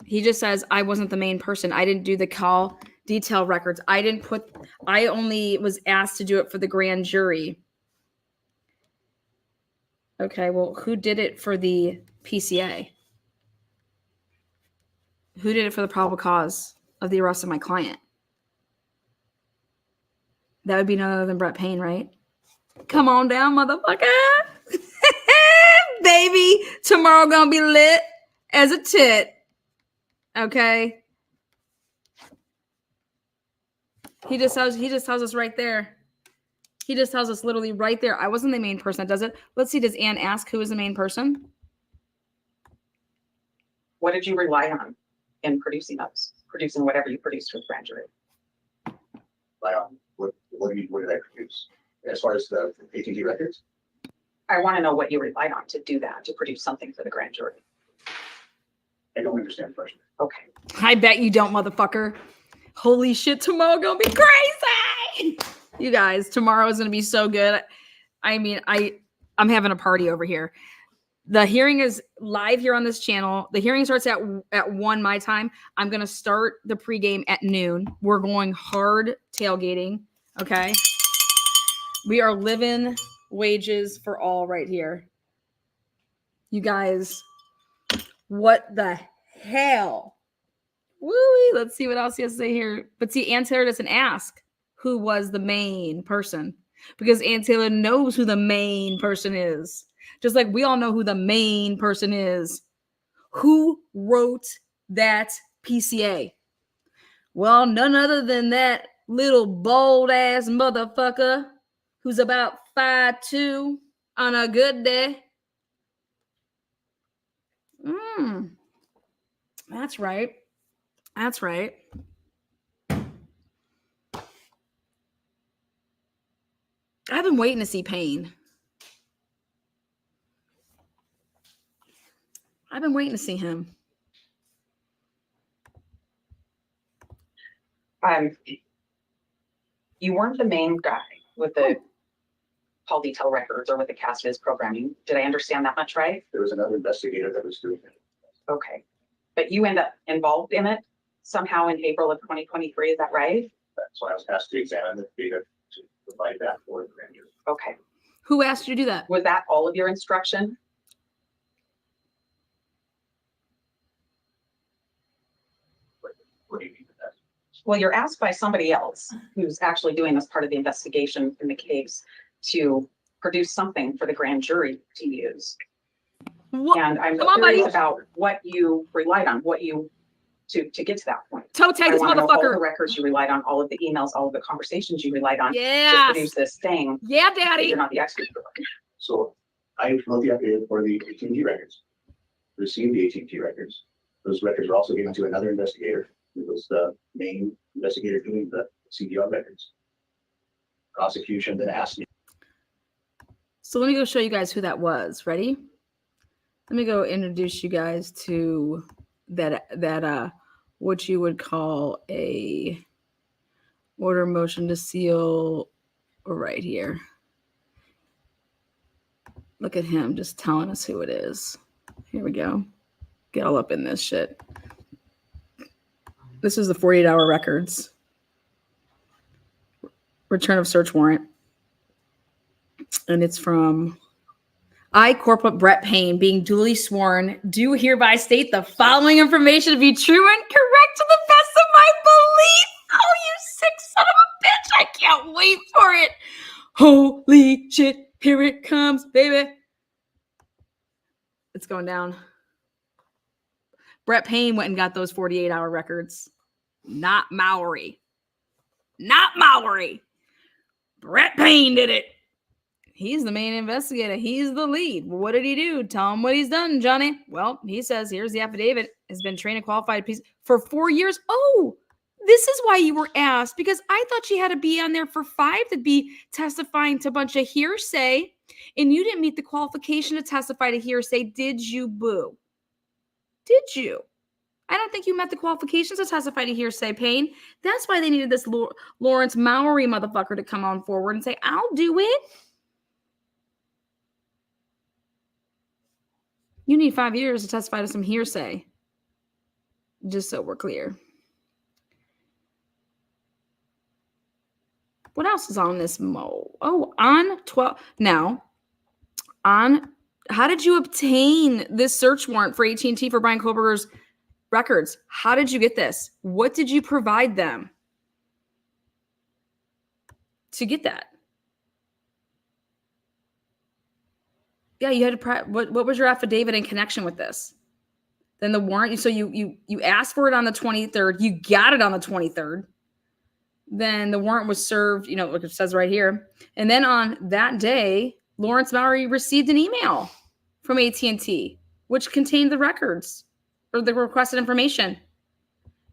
He just says, I wasn't the main person. I didn't do the call detail records. I only was asked to do it for the grand jury. Okay, well, who did it for the PCA? Who did it for the probable cause of the arrest of my client? That would be none other than Brett Payne, right? Come on down, motherfucker. Baby, tomorrow gonna be lit as a tit. Okay. He just tells us right there. He just tells us literally right there. I wasn't the main person that does it. Let's see, does Ann ask who is the main person? What did you rely on in producing those? Producing whatever you produced with grand jury? What did I produce? As far as the AT&T records? I want to know what you relied on to do that, to produce something for the grand jury. I don't understand the question. Okay. I bet you don't, motherfucker. Holy shit, tomorrow gonna be crazy. You guys, tomorrow is gonna be so good. I mean, I'm having a party over here. The hearing is live here on this channel. The hearing starts at 1 my time. I'm gonna start the pregame at noon. We're going hard tailgating. Okay. We are living wages for all right here. You guys, what the hell? Woo! Let's see what else he has to say here. But see, Ann Taylor doesn't ask who was the main person, because Ann Taylor knows who the main person is. Just like we all know who the main person is. Who wrote that PCA? Well, none other than that little bold ass motherfucker who's about 5'2" on a good day. That's right. That's right. I've been waiting to see Payne. I've been waiting to see him. You weren't the main guy with the call detail records or with the cast viz programming. Did I understand that much right? There was another investigator that was doing it. Okay. But you end up involved in it somehow in April of 2023, is that right? That's why I was asked to examine the data to provide that for the grand jury. Okay. Who asked you to do that? Was that all of your instruction? What do you mean with that? Well, you're asked by somebody else who's actually doing this part of the investigation in the case to produce something for the grand jury to use. What? And I'm Come on, curious buddy. about what you relied on, to get to that point. Toe tag I this want to know all the motherfucker. records you relied on, all of the emails, all of the conversations you relied on to Yes. produce this thing Yeah, that daddy. you're not the expert for. So I wrote the affidavit for the AT&T records, received the AT&T records. Those records were also given to another investigator, who was the main investigator doing the CDR records. Prosecution then asked me. So let me go show you guys who that was. Ready? Let me go introduce you guys to that what you would call a order motion to seal right here. Look at him just telling us who it is. Here we go. Get all up in this shit. This is the 48-hour records. Return of search warrant. And it's from I, Corporal Brett Payne, being duly sworn, do hereby state the following information to be true and correct to the best of my belief. Oh, you sick son of a bitch. I can't wait for it. Holy shit. Here it comes, baby. It's going down. Brett Payne went and got those 48-hour records. Not Mowery. Not Mowery. Brett Payne did it. He's the main investigator. He's the lead. What did he do? Tell him what he's done, Johnny. Well, he says, here's the affidavit. Has been trained and qualified for 4 years. Oh, this is why you were asked, because I thought she had to be on there for 5 to be testifying to a bunch of hearsay, and you didn't meet the qualification to testify to hearsay. Did you, boo? Did you? I don't think you met the qualifications to testify to hearsay, Payne. That's why they needed this Lawrence Mowery motherfucker to come on forward and say, I'll do it. You need 5 years to testify to some hearsay. Just so we're clear. What else is on this Mo? Oh, on 12. Now, on how did you obtain this search warrant for AT&T for Bryan Kohberger's records? How did you get this? What did you provide them to get that? Yeah, you had to. What was your affidavit in connection with this? Then the warrant. So you asked for it on the 23rd. You got it on the 23rd. Then the warrant was served. You know, like it says right here. And then on that day, Lawrence Mowery received an email from AT&T, which contained the records or the requested information.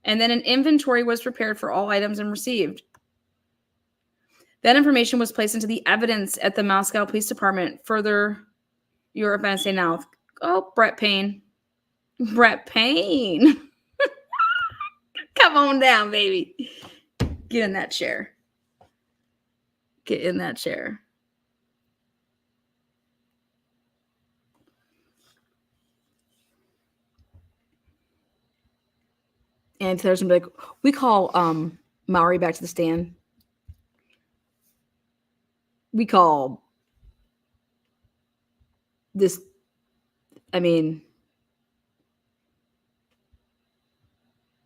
And then an inventory was prepared for all items and received. That information was placed into the evidence at the Moscow Police Department. Further, Europe and say now. Oh, Brett Payne. Brett Payne. Come on down, baby. Get in that chair. Get in that chair. And there's gonna be like, we call Mowery back to the stand. We call this, I mean,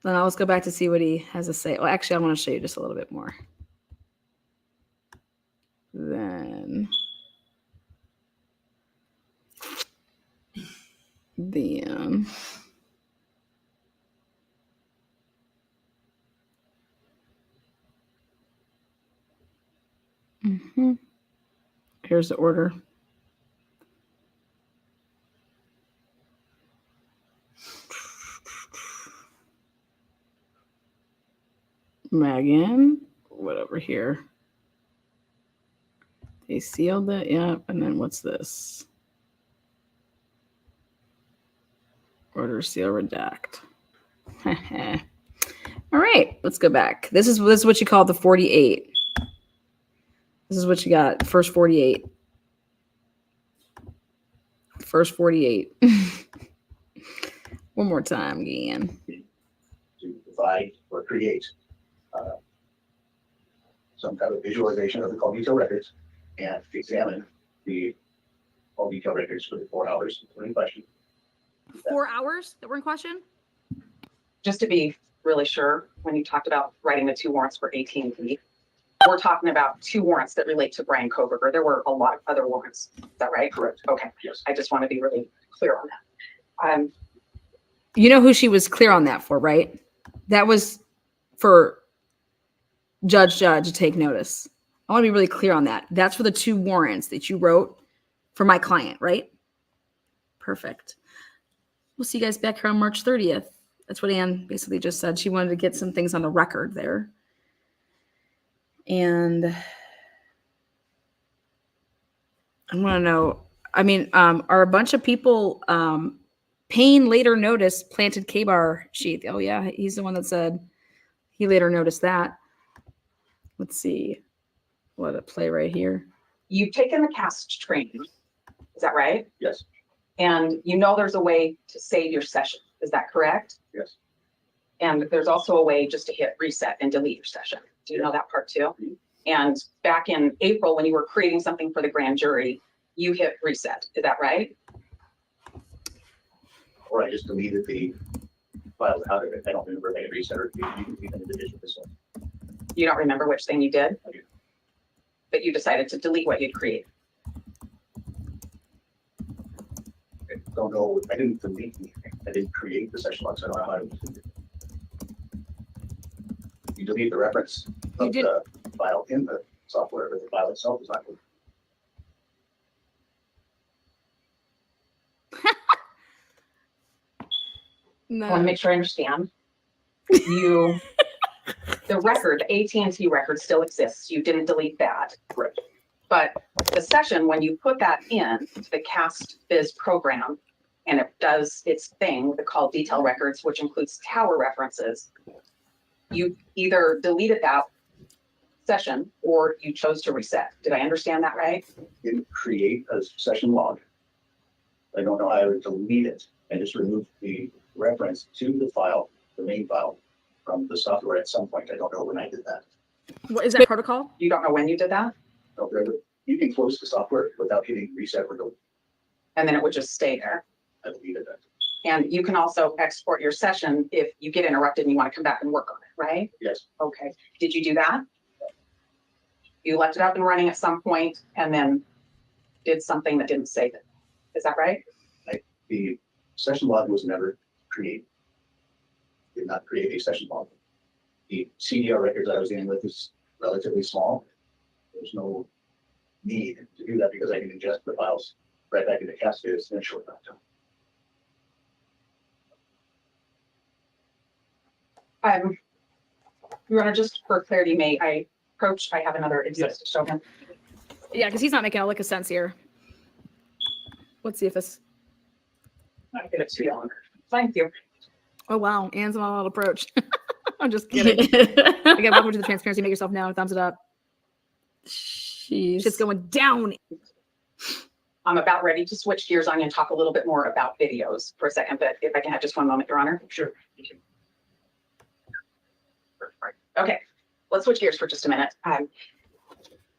then let's go back to see what he has to say. Well, actually, I want to show you just a little bit more. Then here's the order. Megan, whatever here. They sealed it, yeah. And then what's this? Order, seal, redact. All right, let's go back. This is what you call the 48. This is what you got. First 48. First 48. One more time again. To divide or create some kind of visualization of the call detail records and examine the call detail records for the 4 hours in question. 4 hours that were in question? Just to be really sure, when you talked about writing the 2 warrants for AT&T, we're talking about 2 warrants that relate to Bryan Kohberger. There were a lot of other warrants. Is that right? Correct. Okay. Yes. I just want to be really clear on that. You know who she was clear on that for, right? That was for Judge to take notice. I want to be really clear on that. That's for the 2 warrants that you wrote for my client, right? Perfect. We'll see you guys back here on March 30th. That's what Ann basically just said. She wanted to get some things on the record there. And I want to know, I mean, are a bunch of people Payne later noticed planted K-bar sheath? Oh yeah, he's the one that said he later noticed that. Let's see. What a play right here. You've taken the cast training. Is that right? Yes. And you know there's a way to save your session. Is that correct? Yes. And there's also a way just to hit reset and delete your session. Do you know that part too? Mm-hmm. And back in April, when you were creating something for the grand jury, you hit reset. Is that right? Or I just deleted the file out of it. I don't remember if I reset or even the division this one. You don't remember which thing you did? I do. But you decided to delete what you'd created. I don't know. I didn't delete anything. I didn't create the session logs. I don't know how to. You delete the reference of the file in the software, but the file itself is not good. No. I want to make sure I understand. You, the record, the AT&T record still exists. You didn't delete that. Correct. But the session, when you put that in to the cast biz program, and it does its thing with the call detail records, which includes tower references, you either deleted that session or you chose to reset. Did I understand that right? Didn't create a session log. I don't know how I would delete it. I just removed the reference to the file, the main file, from the software at some point. I don't know when I did that. What is that protocol? You don't know when you did that? You can close the software without hitting reset or delete. And then it would just stay there. I deleted that. And you can also export your session if you get interrupted and you want to come back and work on it, right? Yes. Okay. Did you do that? You left it up and running at some point and then did something that didn't save it. Is that right? The session log was never created. Did not create a session log. The CDR records I was dealing with is relatively small. There's no need to do that because I can ingest the files right back into Cascades in a short amount of time. Your Honor, just for clarity, may I approach? I have another exhibit to show him. Yeah, because he's not making a lick of sense here. Let's see if this. I'll give it to you, Honor. Thank you. Oh wow, Anne's on a little approach. I'm just kidding. Again, welcome to the transparency. Make yourself known. Thumbs it up. Shit's going down. I'm about ready to switch gears. I'm going to talk a little bit more about videos for a second, but if I can have just one moment, Your Honor. Sure. Thank you. Okay, let's switch gears for just a minute.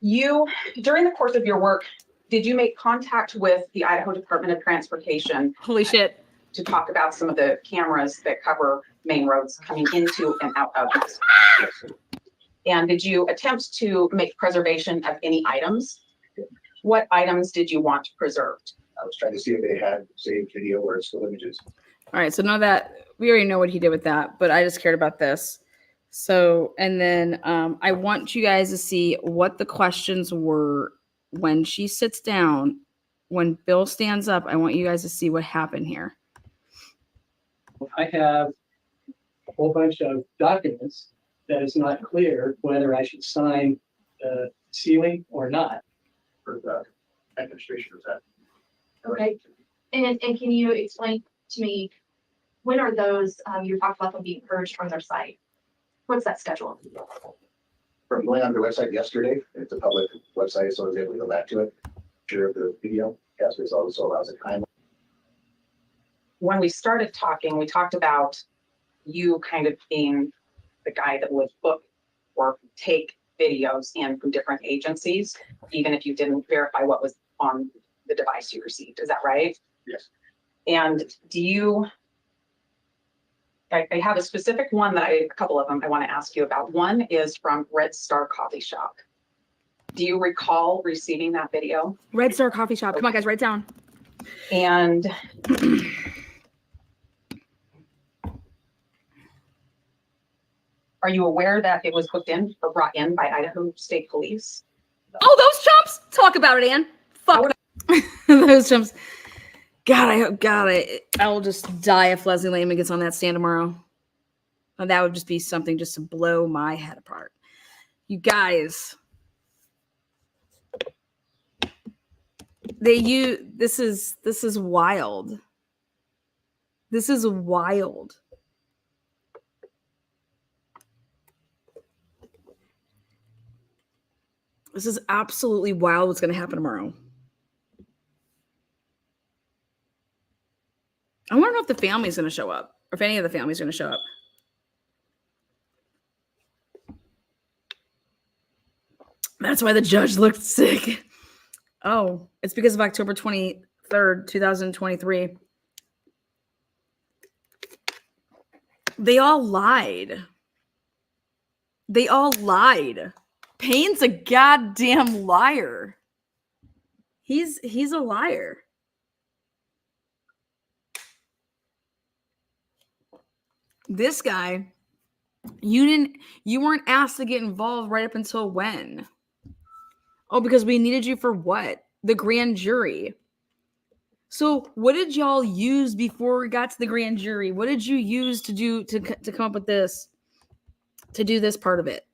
You, during the course of your work Did you make contact with the Idaho Department of Transportation Holy shit. to talk about some of the cameras that cover main roads coming into and out of this? And did you attempt to make preservation of any items? What items did you want preserved? I was trying to see if they had saved video or still images. All right, so none of that, we already know what he did with that, but I just cared about this. So, and then I want you guys to see what the questions were when she sits down. When Bill stands up, I want you guys to see what happened here. I have a whole bunch of documents that is not clear whether I should sign the sealing or not. For the administration of that. Okay. And can you explain to me, when are those, you talked about them being purged from their site? What's that schedule? From going on their website yesterday, it's a public website, so I was able to go back to it, share the video. Casper's also allows a time. When we started talking, we talked about you kind of being the guy that would book or take videos in from different agencies, even if you didn't verify what was on the device you received. Is that right? Yes. And do you, I have a specific one that a couple of them I want to ask you about. One is from Red Star Coffee Shop. Do you recall receiving that video? Red Star Coffee Shop. Come on, guys, write it down. And are you aware that it was booked in or brought in by Idaho State Police? Oh, those chumps! Talk about it, Ann. Fuck those chumps. I will just die if Leslie Lehman gets on that stand tomorrow. And that would just be something just to blow my head apart. You guys, this is wild. This is wild. This is absolutely wild what's going to happen tomorrow. I want to know if the family's going to show up, or if any of the family's going to show up. That's why the judge looked sick. Oh, it's because of October 23rd, 2023. They all lied. They all lied. Payne's a goddamn liar. He's a liar. This guy, you weren't asked to get involved right up until when? Oh, because we needed you for what? The grand jury. So what did y'all use before we got to the grand jury? What did you use to come up with this? To do this part of it?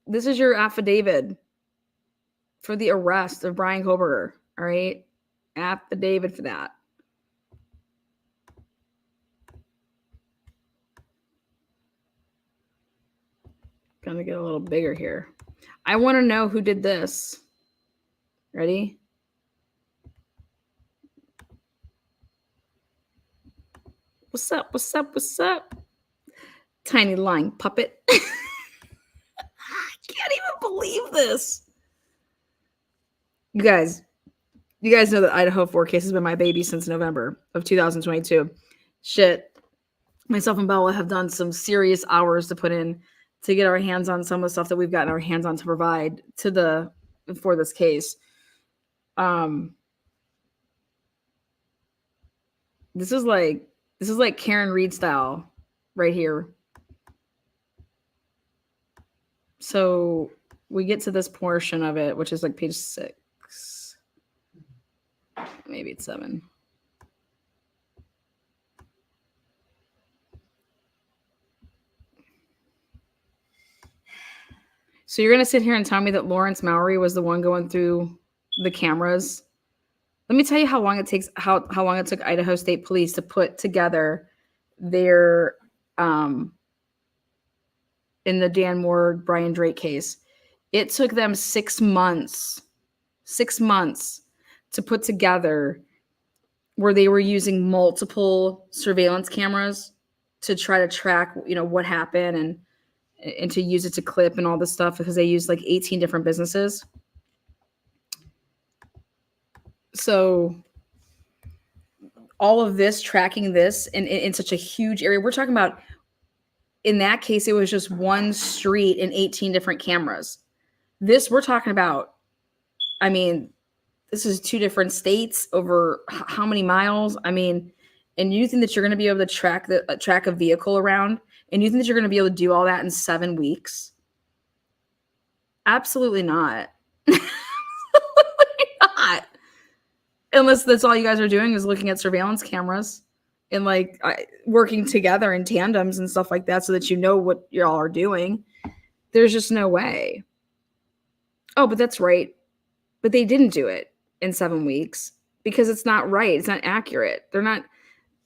This is your affidavit for the arrest of Bryan Kohberger. All right. Affidavit for that. Gonna get a little bigger here. I want to know who did this. Ready? What's up? What's up? What's up? Tiny lying puppet. I can't even believe this. You guys know that Idaho4 case has been my baby since November of 2022. Shit. Myself and Bella have done some serious hours to put in to get our hands on some of the stuff that we've gotten our hands on to provide for this case. This is like Karen Reed style right here. So we get to this portion of it, which is like page 6. Maybe it's 7. So you're going to sit here and tell me that Lawrence Mowery was the one going through the cameras? Let me tell you how long it takes, how long it took Idaho State Police to put together their, in the Dan Moore, Brian Drake case. It took them 6 months to put together where they were using multiple surveillance cameras to try to track, what happened and to use it to clip and all this stuff, because they used like 18 different businesses. So all of this, tracking this in such a huge area, we're talking about, in that case, it was just one street and 18 different cameras. This we're talking about, I mean, this is 2 different states over how many miles? I mean, and you think that you're going to be able to track a vehicle around, and you think that you're going to be able to do all that in 7 weeks? Absolutely not. Absolutely not. Unless that's all you guys are doing is looking at surveillance cameras and like working together in tandems and stuff like that so that you know what y'all are doing. There's just no way. Oh, but that's right. But they didn't do it in 7 weeks because it's not right. It's not accurate.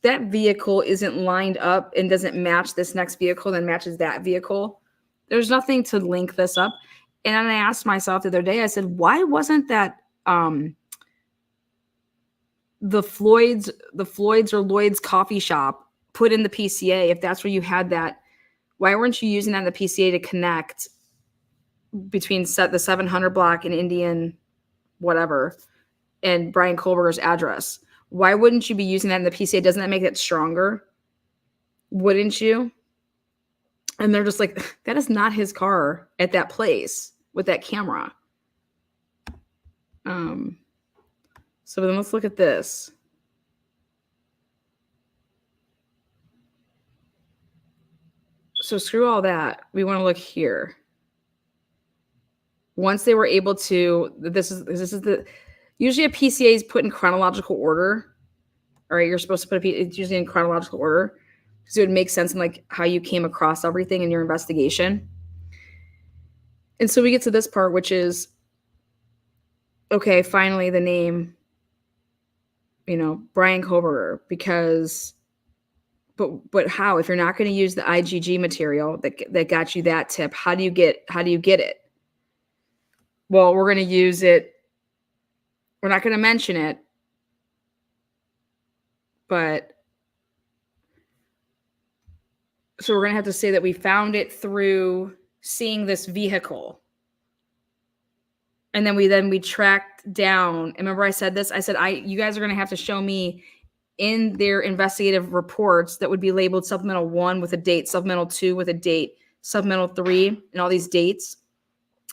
That vehicle isn't lined up and doesn't match this next vehicle, then matches that vehicle. There's nothing to link this up. And I asked myself the other day, I said, why wasn't that the Floyd's or Lloyd's coffee shop put in the PCA? If that's where you had that, why weren't you using that in the PCA to connect between the 700 block and Indian whatever and Bryan Kohberger's address? Why wouldn't you be using that in the PCA? Doesn't that make it stronger? Wouldn't you? And they're just like, that is not his car at that place with that camera. So then let's look at this. So screw all that. We want to look here. Once they were able to, this is the, usually a PCA is put in chronological order. All right, you're supposed to put it's usually in chronological order because it would make sense in like how you came across everything in your investigation. And so we get to this part, which is, okay, finally the name, Bryan Kohberger, because, but how? If you're not going to use the IGG material that got you that tip, how do you get it? Well, we're going to use it. We're not going to mention it, but so we're going to have to say that we found it through seeing this vehicle. And then we tracked down. And remember I said this? I said, you guys are going to have to show me in their investigative reports that would be labeled supplemental 1 with a date, supplemental 2 with a date, supplemental 3, and all these dates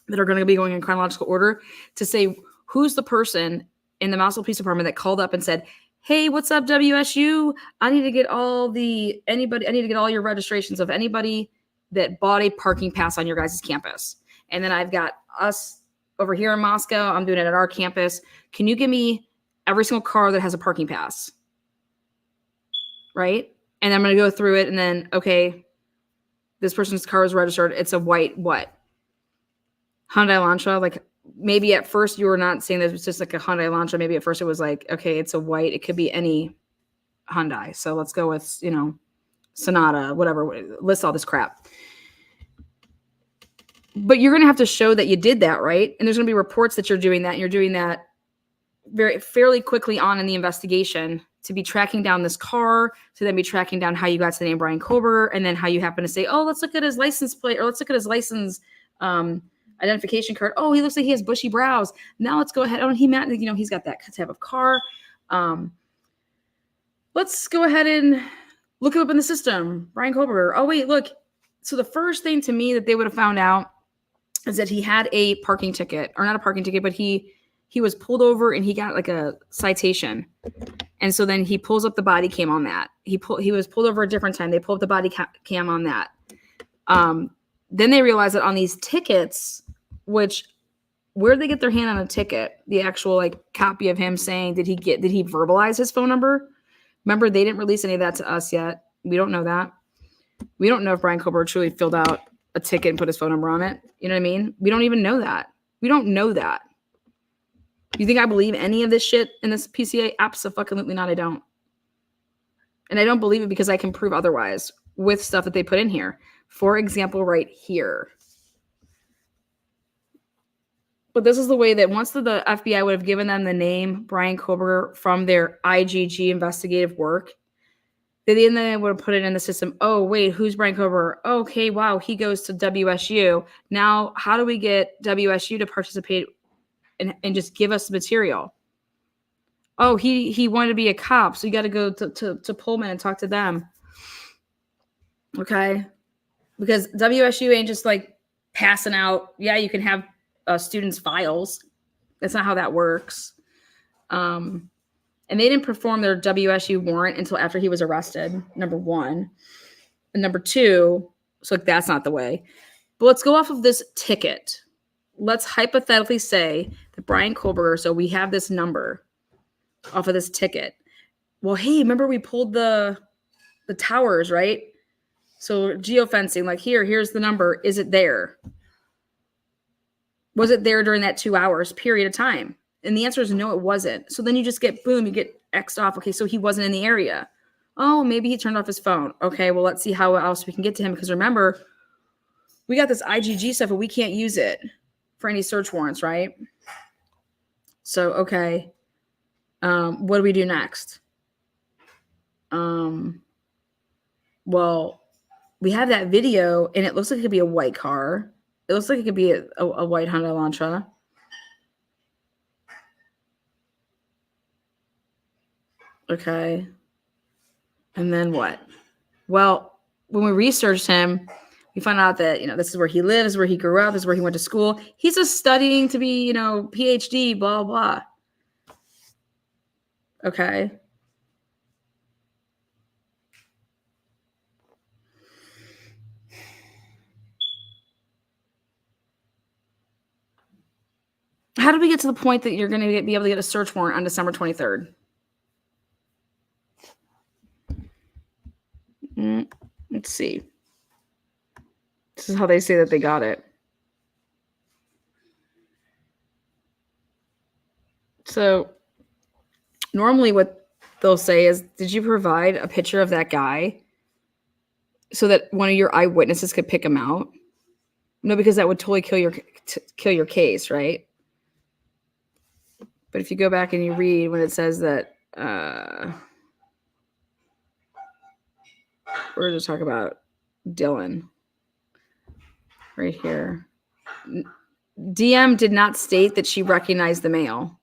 that are going to be going in chronological order to say who's the person in the Moundsville Police Department that called up and said, hey, what's up, WSU? I need to get all your registrations of anybody that bought a parking pass on your guys' campus. And then I've got us over here in Moscow. I'm doing it at our campus. Can you give me every single car that has a parking pass? Right? And I'm going to go through it and then, okay, this person's car is registered. It's a white what? Hyundai Elantra. Like maybe at first you were not saying that it was just like a Hyundai Elantra. Maybe at first it was like, okay, it's a white. It could be any Hyundai. So let's go with, Sonata, whatever. List all this crap. But you're going to have to show that you did that, right? And there's going to be reports that you're doing that. And you're doing that fairly quickly on in the investigation to be tracking down this car, to then be tracking down how you got to the name Bryan Kohberger, and then how you happen to say, oh, let's look at his license plate, or let's look at his license identification card. Oh, he looks like he has bushy brows. Now let's go ahead. Oh, he's got that type of car. Let's go ahead and look him up in the system. Bryan Kohberger. Oh, wait, look. So the first thing to me that they would have found out is that he had a parking ticket, or not a parking ticket, but he was pulled over and he got like a citation. And so then he pulls up the body cam on that. He was pulled over a different time. They pull up the body cam on that. Then they realize that on these tickets, which where did they get their hand on a ticket? The actual like copy of him saying, did he verbalize his phone number? Remember, they didn't release any of that to us yet. We don't know that. We don't know if Bryan Kohberger truly filled out a ticket and put his phone number on it. You know what I mean? We don't even know that. We don't know that. You think I believe any of this shit in this PCA? Absolutely not. I don't. And I don't believe it because I can prove otherwise with stuff that they put in here. For example, right here. But this is the way that once the FBI would have given them the name Bryan Kohberger from their IGG investigative work, then they would have put it in the system. Oh, wait, who's Bryan Kohberger? Okay, wow, he goes to WSU. Now, how do we get WSU to participate and just give us the material? Oh, he wanted to be a cop, so you got to go to Pullman and talk to them. Okay, because WSU ain't just like passing out. Yeah, you can have students' files. That's not how that works. And they didn't perform their WSU warrant until after he was arrested. Number one, and number two, so like that's not the way. But let's go off of this ticket. Let's hypothetically say that Bryan Kohberger. So we have this number off of this ticket. Well, hey, remember we pulled the towers, right? So geofencing, like here's the number. Is it there? Was it there during that 2 hours period of time? And the answer is no, it wasn't. So then you just get, boom, you get X'd off. Okay, so he wasn't in the area. Oh, maybe he turned off his phone. Okay, well, let's see how else we can get to him. Because remember, we got this IGG stuff, but we can't use it for any search warrants, right? So, okay. What do we do next? Well, we have that video, and it looks like it could be a white car. It looks like it could be a white Honda Elantra. Okay. And then what? Well, when we researched him, we found out that, this is where he lives, where he grew up, this is where he went to school. He's just studying to be, PhD, blah, blah. Okay. How did we get to the point that you're going to be able to get a search warrant on December 23rd? Let's see. This is how they say that they got it. So normally what they'll say is, did you provide a picture of that guy so that one of your eyewitnesses could pick him out? No, because that would totally kill your case, right? But if you go back and you read when it says that, we're going to talk about Dylan right here. DM did not state that she recognized the male.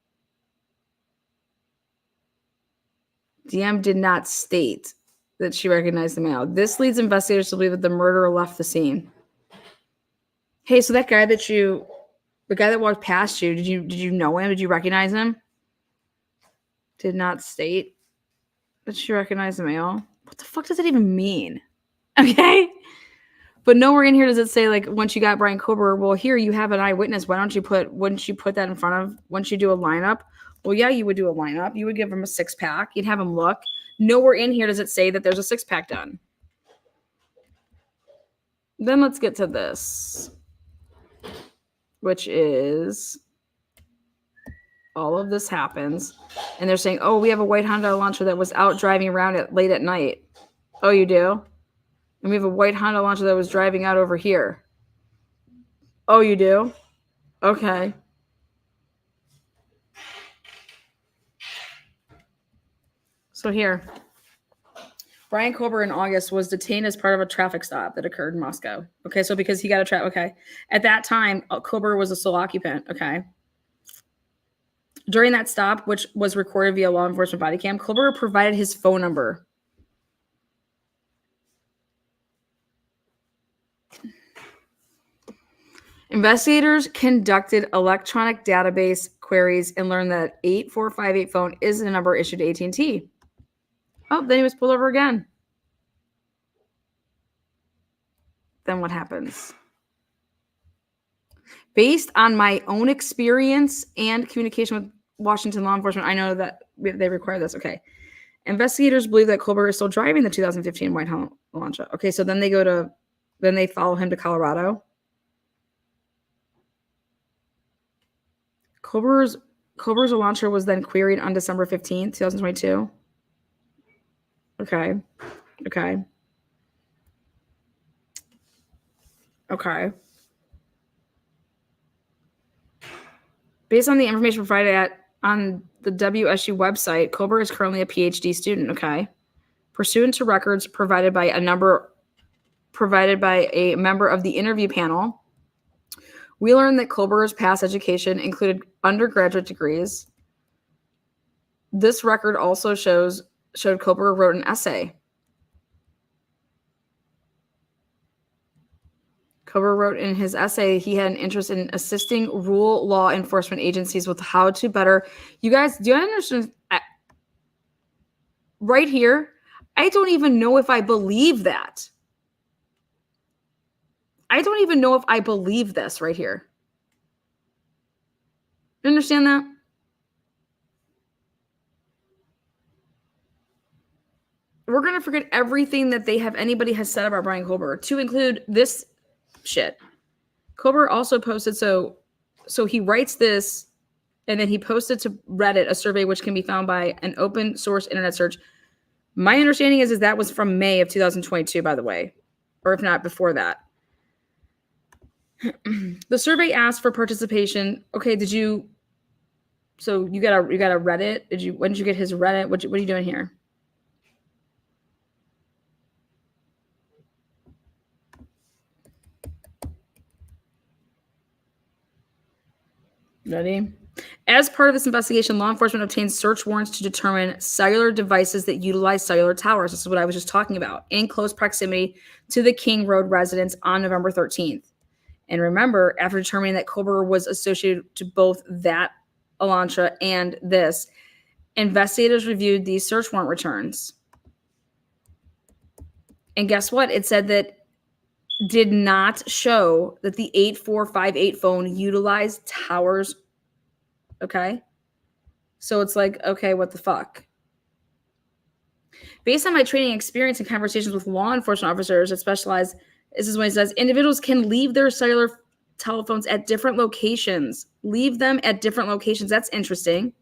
DM did not state that she recognized the male. This leads investigators to believe that the murderer left the scene. Hey, so that guy the guy that walked past you, did you know him? Did you recognize him? Did not state that she recognized the male. What the fuck does that even mean? Okay. But nowhere in here does it say, like, once you got Bryan Kohberger, well, here you have an eyewitness. Wouldn't you put that in front of, once you do a lineup? Well, yeah, you would do a lineup. You would give him a 6-pack. You'd have him look. Nowhere in here does it say that there's a 6-pack done. Then let's get to this, which is all of this happens. And they're saying, oh, we have a white Honda Elantra that was out driving around late at night. Oh, you do? And we have a white Honda Elantra that was driving out over here. Oh, you do? Okay. So here, Bryan Kohberger in August was detained as part of a traffic stop that occurred in Moscow. Okay, so because he got okay. At that time, Kohberger was a sole occupant. Okay. During that stop, which was recorded via law enforcement body cam, Kohberger provided his phone number. Investigators conducted electronic database queries and learned that 8458 phone is the number issued to AT&T. Oh, then he was pulled over again. Then what happens? Based on my own experience and communication with Washington law enforcement, I know that they require this. Okay. Investigators believe that Kohberger is still driving the 2015 white Elantra. Okay, so then they follow him to Colorado. Kohberger's Elantra was then queried on December 15th, 2022. Okay. Based on the information provided on the WSU website, Kohberger is currently a PhD student. Okay. Pursuant to records provided by a member of the interview panel, we learned that Kohberger's past education included undergraduate degrees this record also showed Kohberger wrote an essay. Kohberger wrote in his essay he had an interest in assisting rural law enforcement agencies with how to better. You guys, do you understand? Right here, I don't even know if I believe that. I don't even know if I believe this right here. You understand that? We're going to forget everything that anybody has said about Bryan Kohberger to include this shit. Kohberger also posted, so he writes this, and then he posted to Reddit a survey which can be found by an open source internet search. My understanding is that was from May of 2022, by the way, or if not before that. The survey asked for participation. Okay, so you got a Reddit? When did you get his Reddit? What are you doing here? Ready? As part of this investigation, law enforcement obtained search warrants to determine cellular devices that utilize cellular towers. This is what I was just talking about, in close proximity to the King Road residence on November 13th. And remember, after determining that Kohberger was associated to both that Elantra and this, investigators reviewed these search warrant returns. And guess what? It said that did not show that the 8458 phone utilized towers. Okay. So it's like, okay, what the fuck? Based on my training experience and conversations with law enforcement officers that specialize, this is when it says individuals can leave their cellular telephones at different locations. Leave them at different locations. That's interesting.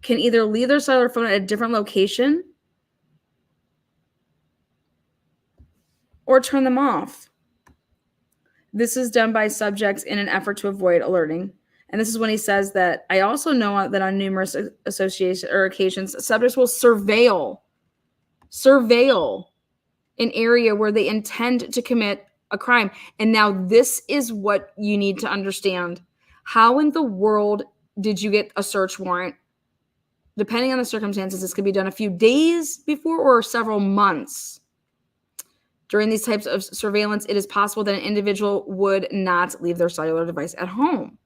Can either leave their cellular phone at a different location or turn them off. This is done by subjects in an effort to avoid alerting. And this is when he says that I also know that on numerous occasions, subjects will surveil an area where they intend to commit a crime. And now this is what you need to understand. How in the world did you get a search warrant? Depending on the circumstances, this could be done a few days before or several months. During these types of surveillance, it is possible that an individual would not leave their cellular device at home.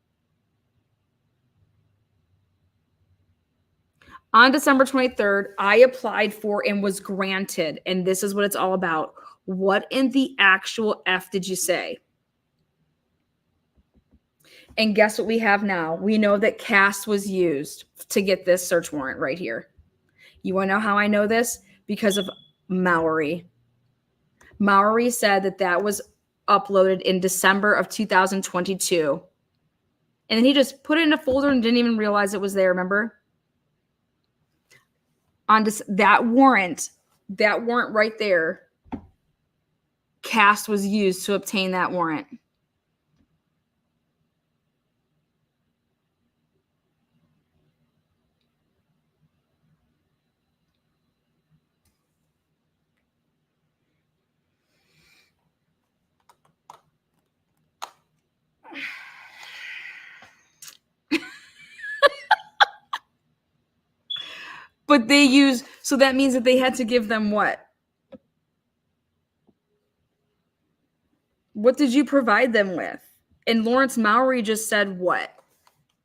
On December 23rd, I applied for and was granted, and this is what it's all about. What in the actual F did you say? And guess what we have now? We know that CAS was used to get this search warrant right here. You want to know how I know this? Because of Mowery. Mowery said that was uploaded in December of 2022. And then he just put it in a folder and didn't even realize it was there, remember? On that warrant right there, CAS was used to obtain that warrant. But so that means that they had to give them what? What did you provide them with? And Lawrence Mowery just said what?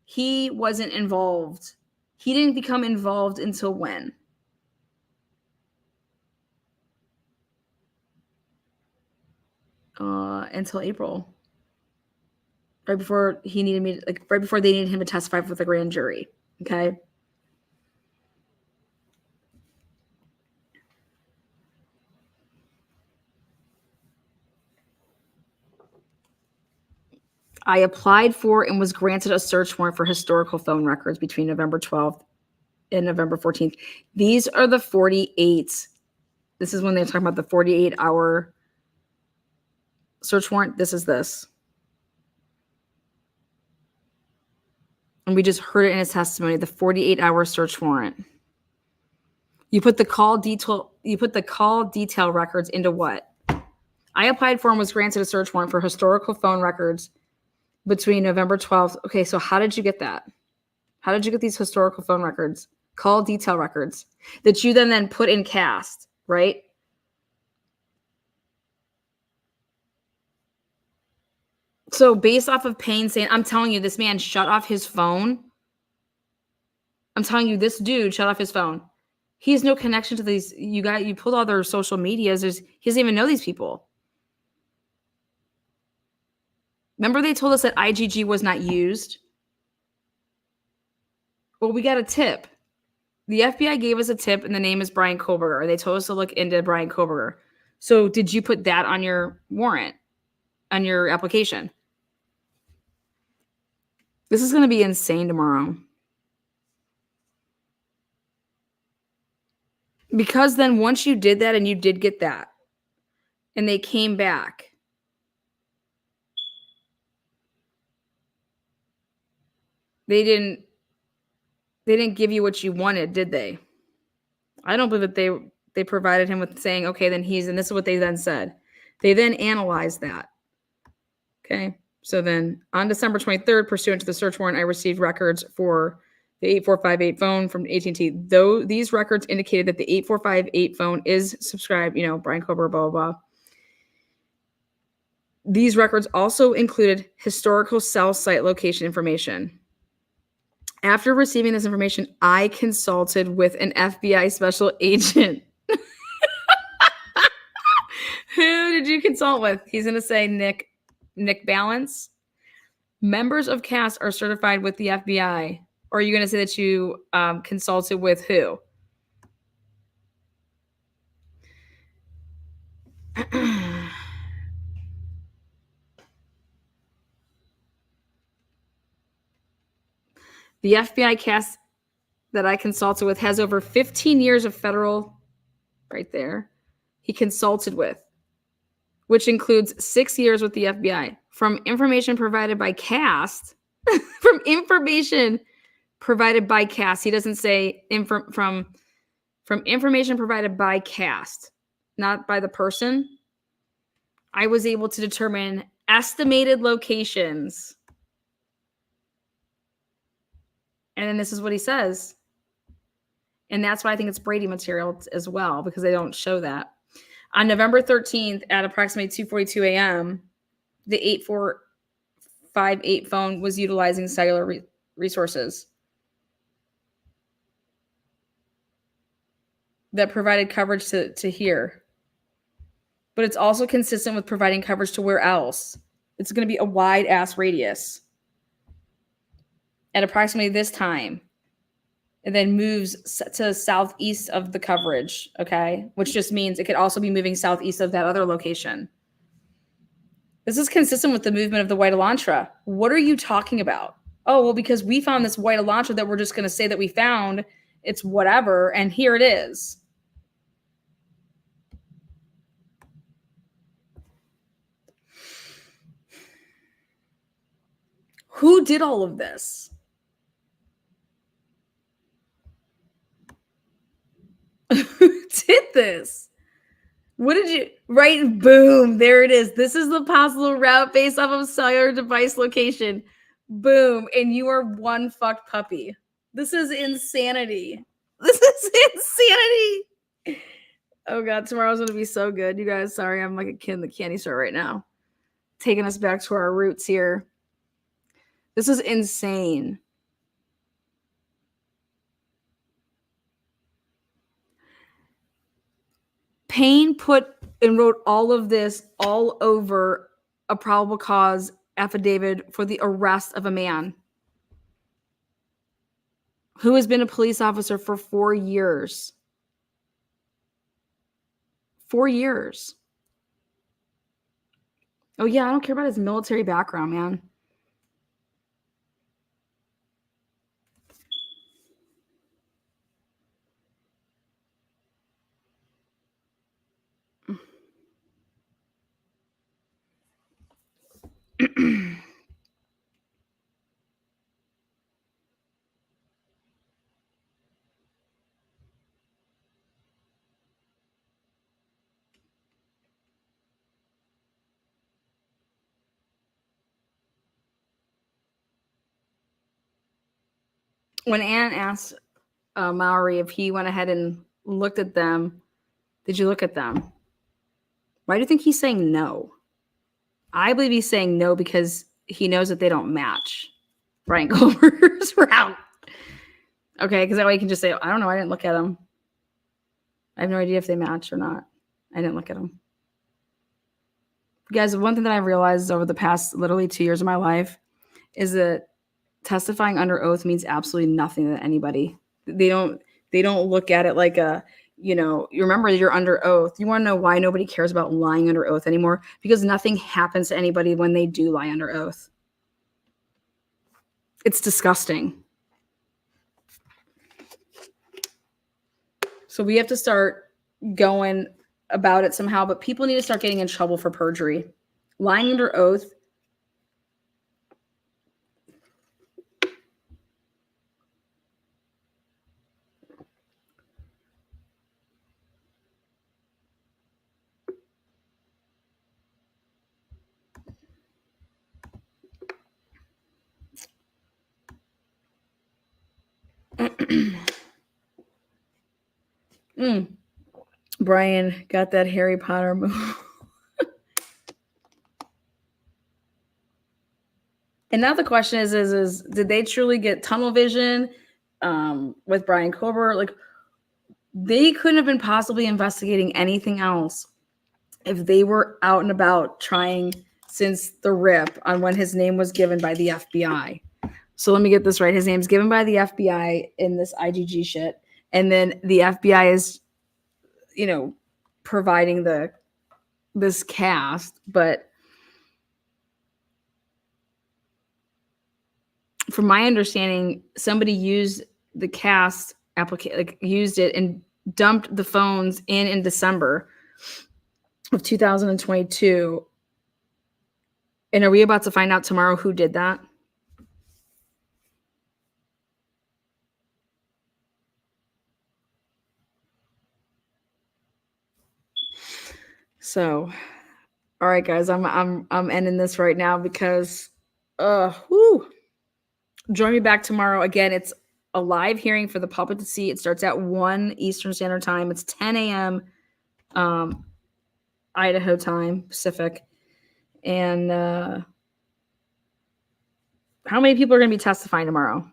He wasn't involved. He didn't become involved until when? Until April. Right before they needed him to testify for the grand jury. Okay. I applied for and was granted a search warrant for historical phone records between November 12th and November 14th. These are the 48. This is when they're talking about the 48-hour search warrant. This is this. And we just heard it in his testimony, the 48-hour search warrant. You put the call detail records into what? I applied for and was granted a search warrant for historical phone records between November 12th. Okay, so how did you get that? How did you get these historical phone records call detail records that you then put in cast, right? So based off of Payne saying, I'm telling you, this man shut off his phone. I'm telling you, this dude shut off his phone. He has no connection to these. You pulled all their social medias. He doesn't even know these people. Remember they told us that IgG was not used? Well, we got a tip. The FBI gave us a tip, and the name is Bryan Kohberger. They told us to look into Bryan Kohberger. So did you put that on your warrant, on your application? This is going to be insane tomorrow. Because then once you did that and you did get that, and they came back, they didn't give you what you wanted, did they? I don't believe that they provided him with saying, okay, then and this is what they then said. They then analyzed that. Okay. So then on December 23rd, pursuant to the search warrant, I received records for the 8458 phone from AT&T. Though these records indicated that the 8458 phone is subscribed, Bryan Kohberger, blah, blah, blah. These records also included historical cell site location information. After receiving this information, I consulted with an FBI special agent. Who did you consult with? He's going to say Nick Balance. Members of CAST are certified with the FBI. Or are you going to say that you consulted with who? The FBI CAST that I consulted with has over 15 years of federal, right there, he consulted with, which includes 6 years with the FBI. From information provided by CAST, from information provided by CAST, he doesn't say from information provided by CAST, not by the person, I was able to determine estimated locations. And then this is what he says. And that's why I think it's Brady material as well, because they don't show that. On November 13th at approximately 2:42 a.m., the 8458 phone was utilizing cellular resources that provided coverage to here. But it's also consistent with providing coverage to where else. It's going to be a wide ass radius at approximately this time. And then moves to southeast of the coverage, okay? Which just means it could also be moving southeast of that other location. This is consistent with the movement of the white Elantra. What are you talking about? Oh, well, because we found this white Elantra that we're just going to say that we found. It's whatever, and here it is. Who did all of this? Who did this? What did you write? Boom. There it is. This is the possible route based off of cellular device location. Boom. And you are one fucked puppy. This is insanity. This is insanity. Oh God, tomorrow's going to be so good. You guys, sorry, I'm like a kid in the candy store right now. Taking us back to our roots here. This is insane. Payne put and wrote all of this all over a probable cause affidavit for the arrest of a man who has been a police officer for 4 years. 4 years. Oh, yeah, I don't care about his military background, man. When Ann asked Mowery, if he went ahead and looked at them, did you look at them? Why do you think he's saying no? I believe he's saying no because he knows that they don't match Bryan Kohberger's route. Okay, because that way he can just say, I don't know, I didn't look at them. I have no idea if they match or not. I didn't look at them. Guys, one thing that I've realized over the past literally 2 years of my life is that testifying under oath means absolutely nothing to anybody. They don't look at it like a, you know, you remember you're under oath. You want to know why nobody cares about lying under oath anymore? Because nothing happens to anybody when they do lie under oath. It's disgusting. So we have to start going about it somehow, but people need to start getting in trouble for perjury. Lying under oath. Brian got that Harry Potter move. And now the question is did they truly get tunnel vision with Bryan Kohberger? Like, they couldn't have been possibly investigating anything else if they were out and about trying since the rip on when his name was given by the FBI. So let me get this right. His name's given by the FBI in this IGG shit. And then the FBI is, you know, providing this cast. But from my understanding, somebody used the cast application, like used it and dumped the phones in December of 2022. And are we about to find out tomorrow who did that? So, all right, guys, I'm ending this right now because, whoo. Join me back tomorrow. Again, it's a live hearing for the public to see. It starts at 1 Eastern Standard Time. It's 10 a.m. Idaho time, Pacific. And how many people are going to be testifying tomorrow?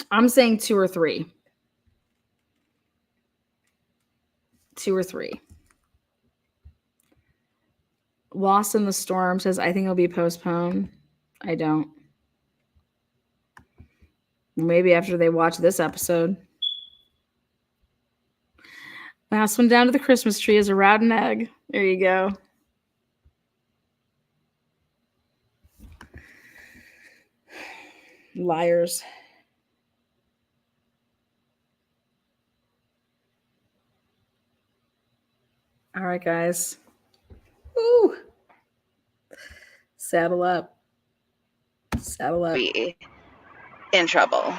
I'm saying 2 or 3. 2 or 3. Lost in the Storm says, I think it'll be postponed. I don't. Maybe after they watch this episode. Last one down to the Christmas tree is a rotten egg. There you go. Liars. All right, guys. Ooh. Saddle up. Saddle up. Be in trouble.